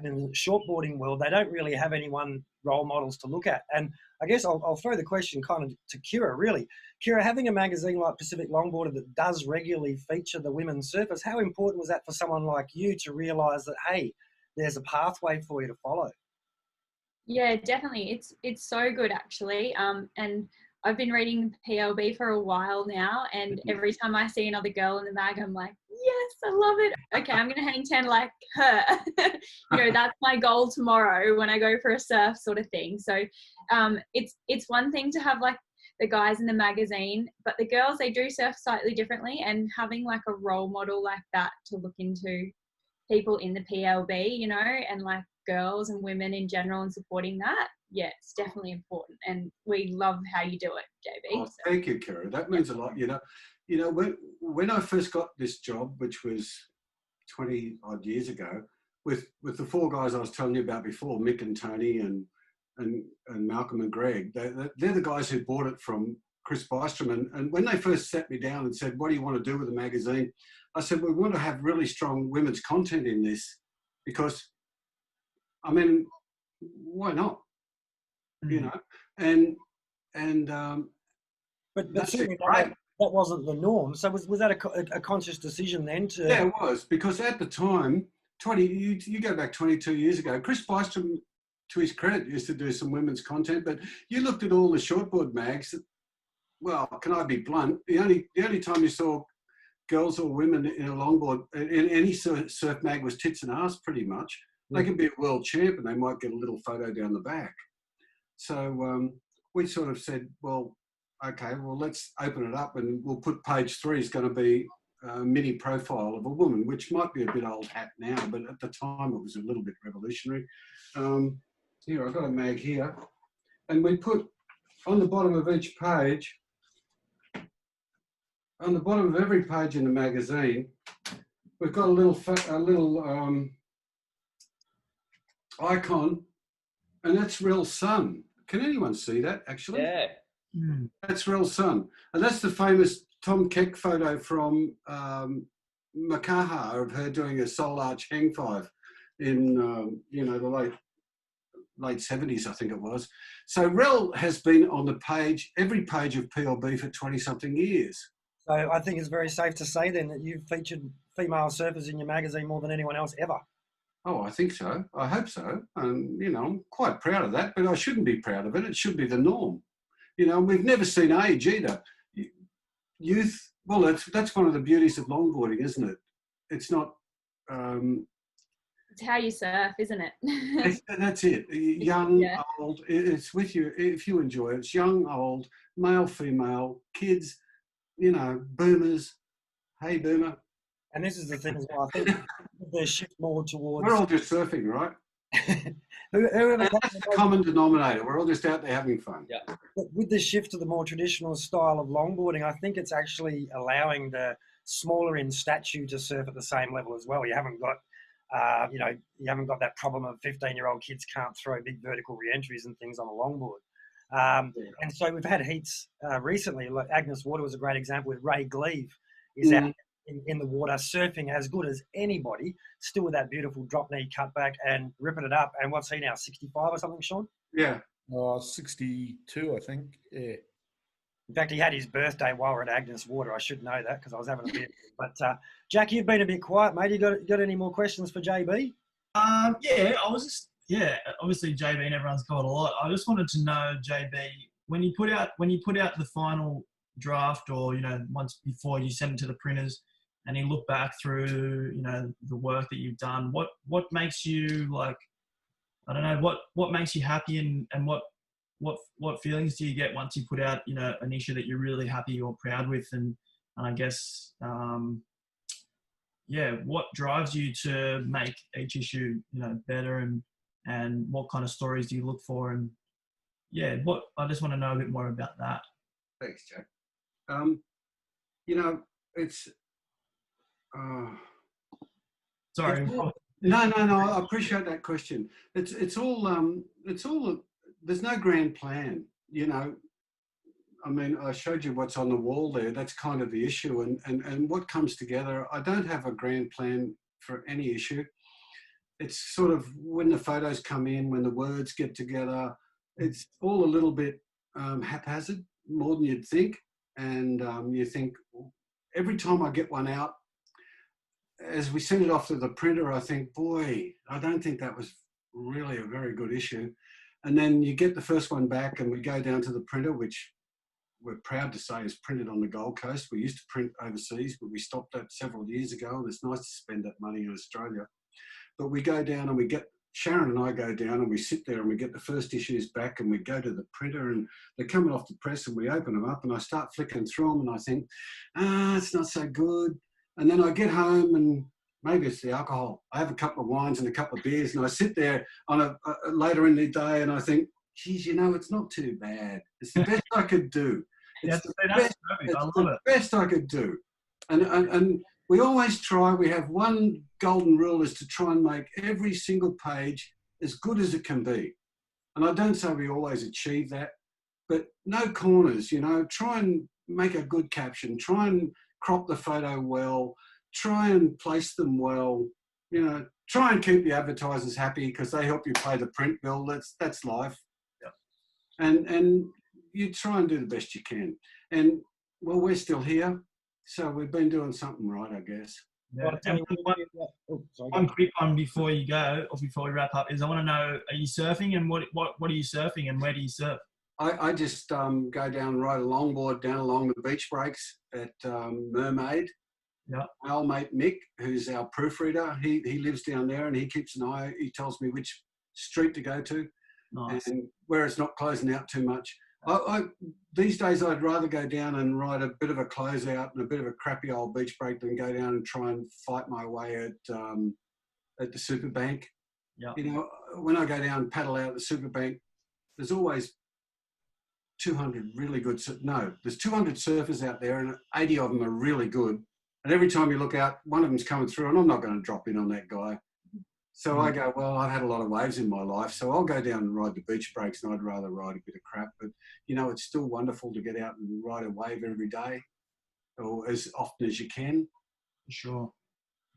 in the shortboarding world, they don't really have anyone role models to look at. And I guess I'll throw the question kind of to Kira, really. Kira, having a magazine like Pacific Longboarder that does regularly feature the women surfers, how important was that for someone like you to realise that, hey, there's a pathway for you to follow? Yeah, definitely. It's so good, actually. And I've been reading PLB for a while now, and every time I see another girl in the mag, I'm like, Yes, I love it. Okay, I'm gonna hang 10 like her. That's my goal tomorrow when I go for a surf sort of thing. So it's one thing to have like the guys in the magazine, but the girls, they do surf slightly differently, and having like a role model like that to look into people in the PLB, and like girls and women in general, and supporting that, yeah, it's definitely important. And we love how you do it, JB. Oh, thank you, Kara. That means a lot. When I first got this job, which was 20 odd years ago, with the four guys I was telling you about before, Mick and Tony and Malcolm and Greg, they're the guys who bought it from Chris Bystrom. And when they first sat me down and said, what do you want to do with the magazine? I said, we want to have really strong women's content in this because, I mean, why not? But that's certainly great. that wasn't the norm. So was that a conscious decision then to? Yeah, it was, because at the time, you go back 22 years ago, Chris Bystrom, to his credit, used to do some women's content, but you looked at all the shortboard mags. Well, can I be blunt? The only time you saw girls or women in a longboard in any surf mag was tits and ass, pretty much. They can be a world champ and they might get a little photo down the back. So we sort of said, well, okay, well, let's open it up and we'll put page 3 is going to be a mini profile of a woman, which might be a bit old hat now, but at the time it was a little bit revolutionary. Here, I've got a mag here. And we put on the bottom of each page, on the bottom of every page in the magazine, we've got a little icon, and that's real sun. Can anyone see that, actually? Yeah. That's real sun. And that's the famous Tom Keck photo from Makaha of her doing a Soul Arch hang five in, the late 70s, I think it was. So Rel has been on the page, every page of PLB for 20-something years. So I think it's very safe to say then that you've featured female surfers in your magazine more than anyone else ever. Oh, I think so. I hope so. I'm quite proud of that, but I shouldn't be proud of it. It should be the norm. We've never seen age either. Youth, well, that's one of the beauties of longboarding, isn't it? It's not... It's how you surf, isn't it? That's it. Young, yeah. Old, it's with you if you enjoy it. It's young, old, male, female, kids, boomers. Hey, boomer. And this is the thing as well. I think they shift more towards... We're all just surfing, right? That's the common denominator. We're all just out there having fun. Yeah. But with the shift to the more traditional style of longboarding, I think it's actually allowing the smaller in stature to surf at the same level as well. You haven't got... you haven't got that problem of 15-year-old kids can't throw big vertical re-entries and things on a longboard. And so we've had heats recently. Like Agnes Water was a great example with Ray Gleave is out in the water surfing as good as anybody, still with that beautiful drop knee cutback and ripping it up. And what's he now, 65 or something, Sean? Yeah. 62, I think. Yeah. In fact, he had his birthday while we're at Agnes Water. I should know that because I was having a beer. But Jack, you've been a bit quiet, mate. You got any more questions for JB? Obviously JB and everyone's covered a lot. I just wanted to know, JB, when you put out the final draft, or once before you send it to the printers, and you look back through the work that you've done, what makes you what makes you happy, and what feelings do you get once you put out an issue that you're really happy or proud with, and I guess what drives you to make each issue better, and what kind of stories do you look for, and I just want to know a bit more about that. Thanks, Jack. It's sorry. No, I appreciate that question. It's all there's no grand plan, I mean, I showed you what's on the wall there. That's kind of the issue, and what comes together. I don't have a grand plan for any issue. It's sort of when the photos come in, when the words get together, it's all a little bit haphazard, more than you'd think. And you think, every time I get one out, as we send it off to the printer, I think, boy, I don't think that was really a very good issue. And then you get the first one back and we go down to the printer, which we're proud to say is printed on the Gold Coast. We used to print overseas, but we stopped that several years ago, and it's nice to spend that money in Australia. But we go down and Sharon and I go down and we sit there and we get the first issues back, and we go to the printer and they're coming off the press, and we open them up and I start flicking through them and I think, it's not so good. And then I get home and maybe it's the alcohol. I have a couple of wines and a couple of beers, and I sit there on a later in the day and I think, geez, it's not too bad. It's the best I could do. It's the best I could do. And we always try. We have one golden rule, is to try and make every single page as good as it can be. And I don't say we always achieve that, but no corners, try and make a good caption, try and crop the photo well, try and place them well, try and keep the advertisers happy because they help you pay the print bill. That's life. And you try and do the best you can. And, well, we're still here, so we've been doing something right, I guess. Yeah. One quick one before you go, or before we wrap up, is I want to know, are you surfing, and what are you surfing, and where do you surf? I just go down and ride a longboard down along the beach breaks at Mermaid. Yeah. My old mate Mick, who's our proofreader, he lives down there, and he keeps an eye. He tells me which street to go to. Nice. And where it's not closing out too much. These days I'd rather go down and ride a bit of a closeout and a bit of a crappy old beach break than go down and try and fight my way at the Superbank. Yeah. When I go down and paddle out at the Superbank, there's always 200 really good. There's 200 surfers out there, and 80 of them are really good. And every time you look out, one of them's coming through, and I'm not going to drop in on that guy. So I go, well, I've had a lot of waves in my life, so I'll go down and ride the beach breaks, and I'd rather ride a bit of crap. But, it's still wonderful to get out and ride a wave every day, or as often as you can. Sure.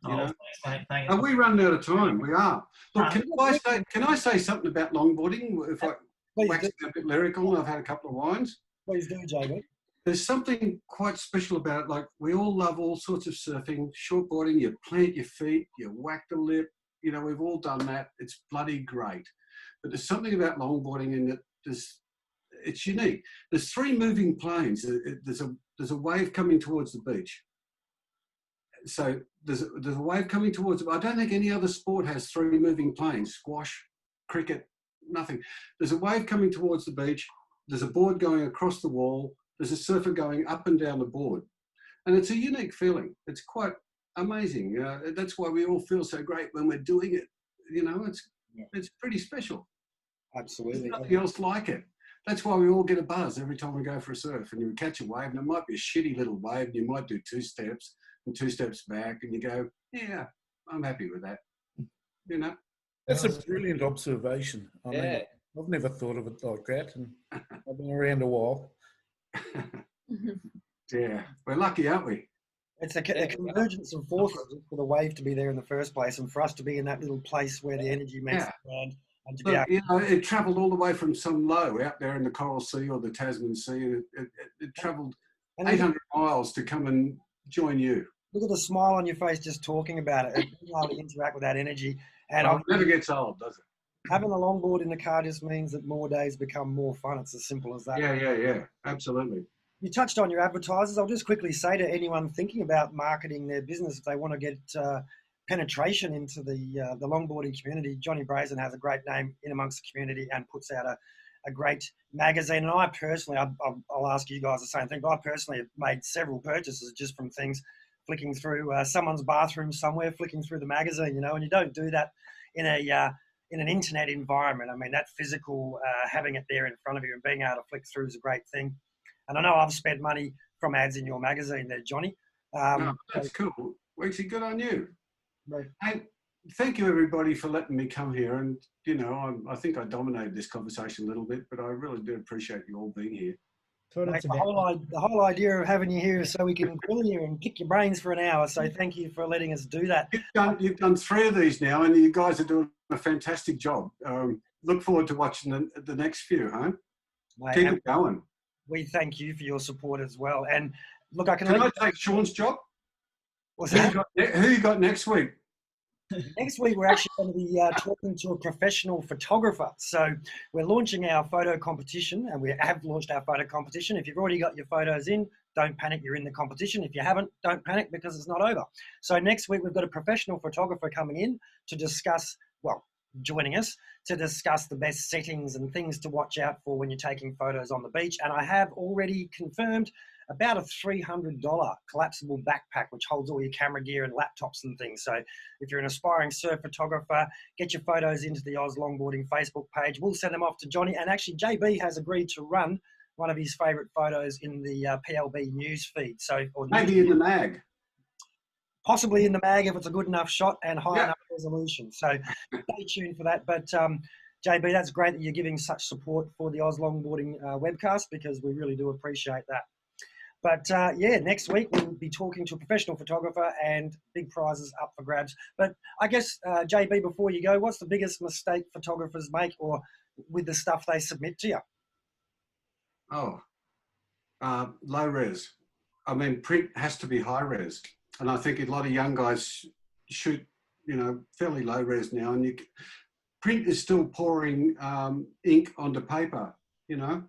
Thank you. And we run out of time. We are. Look, can I say something about longboarding? If I wax a bit lyrical, I've had a couple of wines. Please do, JB. There's something quite special about it. Like, we all love all sorts of surfing, shortboarding. You plant your feet, you whack the lip. We've all done that. It's bloody great. But there's something about longboarding in that it's unique. There's three moving planes. There's a wave coming towards the beach. So there's a wave coming towards it. I don't think any other sport has three moving planes. Squash, cricket, nothing. There's a wave coming towards the beach. There's a board going across the wall. There's a surfer going up and down the board. And it's a unique feeling. It's quite amazing. That's why we all feel so great when we're doing it. It's pretty special. Absolutely. There's nothing else like it. That's why we all get a buzz every time we go for a surf, and you catch a wave, and it might be a shitty little wave, and you might do 2 steps and 2 steps back, and you go, yeah, I'm happy with that. That's a brilliant observation. I mean, I've never thought of it like that, and I've been around a while. Yeah, we're lucky, aren't we? It's a convergence of forces for the wave to be there in the first place, and for us to be in that little place where the energy makes it around. And to be it travelled all the way from some low out there in the Coral Sea or the Tasman Sea, and it travelled 800 miles to come and join you. Look at the smile on your face just talking about it, and being able to interact with that energy. And it never gets old, does it? Having a longboard in the car just means that more days become more fun. It's as simple as that. Yeah, absolutely. You touched on your advertisers. I'll just quickly say to anyone thinking about marketing their business, if they want to get penetration into the longboarding community, Johnny Brasen has a great name in amongst the community and puts out a great magazine. And I personally, I'll ask you guys the same thing, but I personally have made several purchases just from things, flicking through someone's bathroom somewhere, flicking through the magazine, and you don't do that in an internet environment. I mean, that physical, having it there in front of you and being able to flick through is a great thing. And I know I've spent money from ads in your magazine there, Johnny. That's cool. Weeksy, good on you. Right. Hey, thank you, everybody, for letting me come here. And, I think I dominated this conversation a little bit, but I really do appreciate you all being here. Mate, the whole idea of having you here is so we can grill you and pick your brains for an hour. So thank you for letting us do that. You've done 3 of these now, and you guys are doing a fantastic job. Look forward to watching the next few, huh? Mate, keep it going. We thank you for your support as well. And look, I can I take Sean's job? What's that? Who you got next week? Next week, we're actually going to be talking to a professional photographer. So we're launching our photo competition, and we have launched our photo competition. If you've already got your photos in, don't panic, you're in the competition. If you haven't, don't panic because it's not over. So next week, we've got a professional photographer coming in to discuss, well, joining us to discuss the best settings and things to watch out for when you're taking photos on the beach. And I have already confirmed about a $300 collapsible backpack, which holds all your camera gear and laptops and things. So if you're an aspiring surf photographer, get your photos into the Oz Longboarding Facebook page. We'll send them off to Johnny. And actually, JB has agreed to run one of his favourite photos in the PLB news feed. So Maybe in the mag. Possibly in the mag if it's a good enough shot and high enough resolution. So stay tuned for that. But JB, that's great that you're giving such support for the Oz Longboarding webcast, because we really do appreciate that. But yeah, next week we'll be talking to a professional photographer and big prizes up for grabs. But I guess, JB, before you go, what's the biggest mistake photographers make or with the stuff they submit to you? Oh, low res. I mean, print has to be high res. And I think a lot of young guys shoot, you know, fairly low res now. And print is still pouring ink onto paper, you know.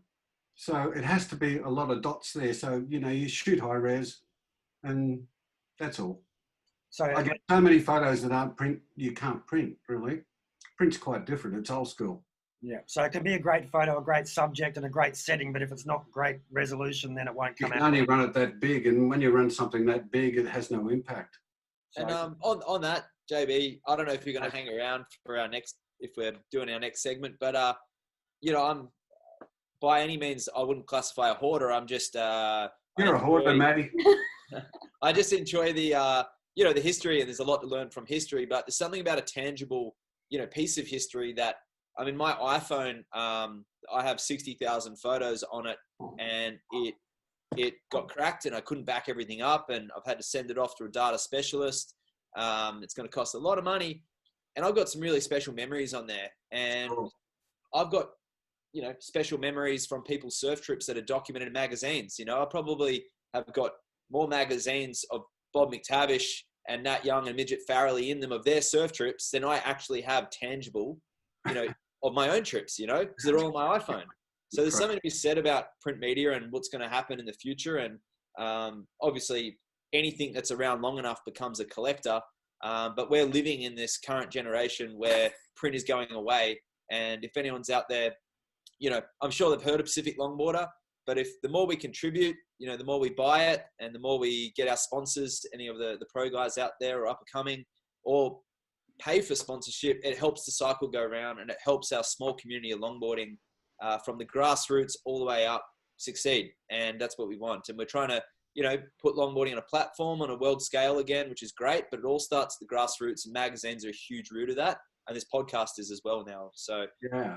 So it has to be a lot of dots there. So, you know, you shoot high res and that's all. So I get so many photos that aren't print, you can't print, really. Print's quite different. It's old school. Yeah, so it can be a great photo, a great subject and a great setting, but if it's not great resolution, then it won't come out. You can only run it that big, and when you run something that big, it has no impact. And on that, JB, I don't know if you're going to hang around for our next, if we're doing our next segment, but you know, I'm by any means, I wouldn't classify a hoarder. I'm just you're a hoarder, Matty. I just enjoy the you know, the history, and there's a lot to learn from history, but there's something about a tangible, you know, piece of history that, I mean, my iPhone, I have 60,000 photos on it, and it got cracked and I couldn't back everything up, and I've had to send it off to a data specialist. It's going to cost a lot of money, and I've got some really special memories on there, and I've got, you know, special memories from people's surf trips that are documented in magazines. You know, I probably have got more magazines of Bob McTavish and Nat Young and Midget Farrelly in them of their surf trips than I actually have tangible, you know, of my own trips, you know, because they're all on my iPhone. So there's something to be said about print media and what's going to happen in the future. And obviously anything that's around long enough becomes a collector. But we're living in this current generation where print is going away. And if anyone's out there, you know, I'm sure they've heard of Pacific Longboarder, but if the more we contribute, you know, the more we buy it and the more we get our sponsors, any of the pro guys out there or up and coming, or pay for sponsorship, it helps the cycle go around, and it helps our small community of longboarding from the grassroots all the way up succeed. And that's what we want. And we're trying to, you know, put longboarding on a platform on a world scale again, which is great, but it all starts at the grassroots, and magazines are a huge root of that. And this podcast is as well now. So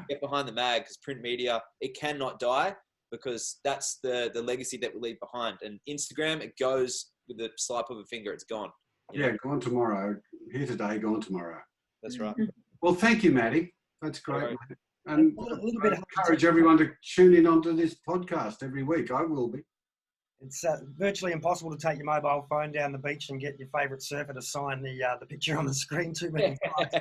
get behind the mag, because print media, it cannot die, because that's the legacy that we leave behind. And Instagram, it goes with the swipe of a finger, it's gone. Yeah, gone tomorrow. Here today, gone tomorrow. That's right. Well, thank you, Matty. That's great. Right. And I encourage everyone to tune in onto this podcast every week. I will be. It's virtually impossible to take your mobile phone down the beach and get your favourite surfer to sign the picture on the screen too many times.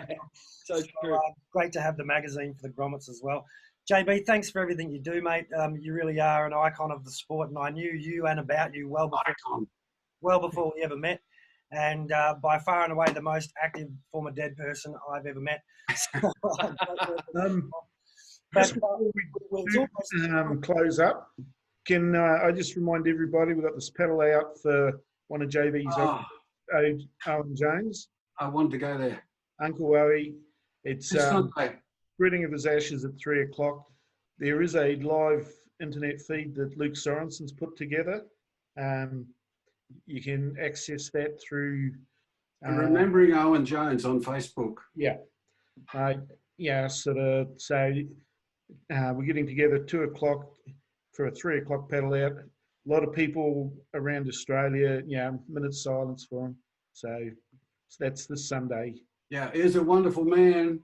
So true. Great to have the magazine for the grommets as well. JB, thanks for everything you do, mate. You really are an icon of the sport, and I knew you and about you well before we ever met. And by far and away the most active former dead person I've ever met. Just before we close up, can I just remind everybody we've got this pedal out for one of JB's Owen Jones. I wanted to go there. Uncle Owie. It's spreading of his ashes at 3 o'clock. There is a live internet feed that Luke Sorensen's put together. You can access that through... Remembering Owen Jones on Facebook. Yeah. So we're getting together 2 o'clock for a 3 o'clock paddle out. A lot of people around Australia, minute silence for him. So that's this Sunday. Yeah, he's a wonderful man.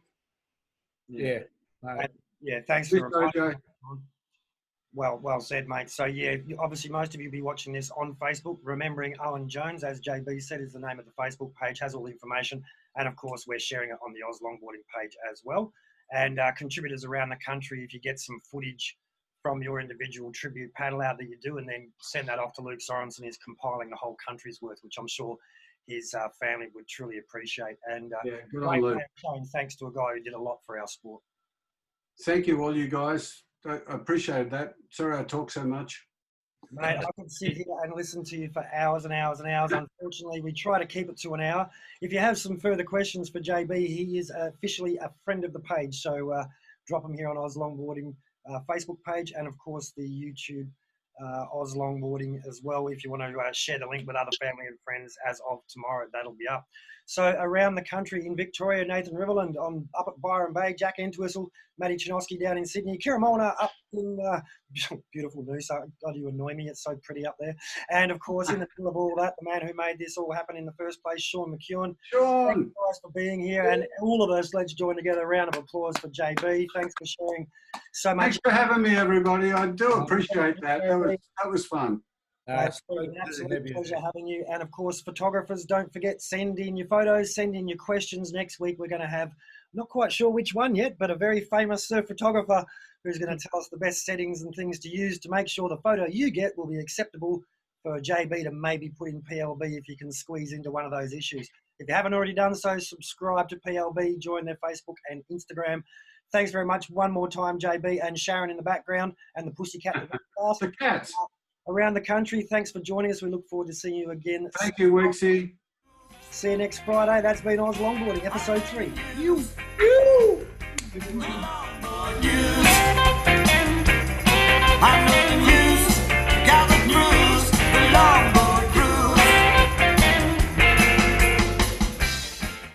Yeah. Yeah, thanks for reminding me. Well said, mate. So yeah, obviously most of you will be watching this on Facebook. Remembering Owen Jones, as JB said, is the name of the Facebook page, has all the information. And of course, we're sharing it on the Oz Longboarding page as well. And contributors around the country, if you get some footage from your individual tribute paddle out that you do, and then send that off to Luke Sorensen, who's compiling the whole country's worth, which I'm sure his family would truly appreciate. And good on Luke. Showing thanks to a guy who did a lot for our sport. Thank you, all you guys. I appreciated that. Sorry I talk so much. Mate, I could sit here and listen to you for hours and hours and hours. Unfortunately, we try to keep it to an hour. If you have some further questions for JB, he is officially a friend of the page. So drop him here on Oz Longboarding Facebook page, and of course the YouTube Oz Longboarding as well. If you want to share the link with other family and friends as of tomorrow, that'll be up. So around the country in Victoria, Nathan Riverland up at Byron Bay, Jack Entwistle, Matty Chinosky down in Sydney, Kira Molnar up in beautiful Noosa. God, you annoy me. It's so pretty up there. And of course, in the middle of all that, the man who made this all happen in the first place, Sean McEwen. Sean! Thank you guys for being here. And all of us, let's join together. A round of applause for JB. Thanks for sharing so much. Thanks for having me, everybody. I do appreciate that. That was fun. It's been an absolute pleasure having you. And of course, photographers, don't forget, send in your photos, send in your questions. Next week, we're going to have, not quite sure which one yet, but a very famous surf photographer who's going to tell us the best settings and things to use to make sure the photo you get will be acceptable for JB to maybe put in PLB if you can squeeze into one of those issues. If you haven't already done so, subscribe to PLB, join their Facebook and Instagram. Thanks very much one more time, JB, and Sharon in the background, and the pussycat. The cats. Around the country, thanks for joining us. We look forward to seeing you again. Thank you, Wixie. See you next Friday. That's been Oz Longboarding, episode 3. Longboard, you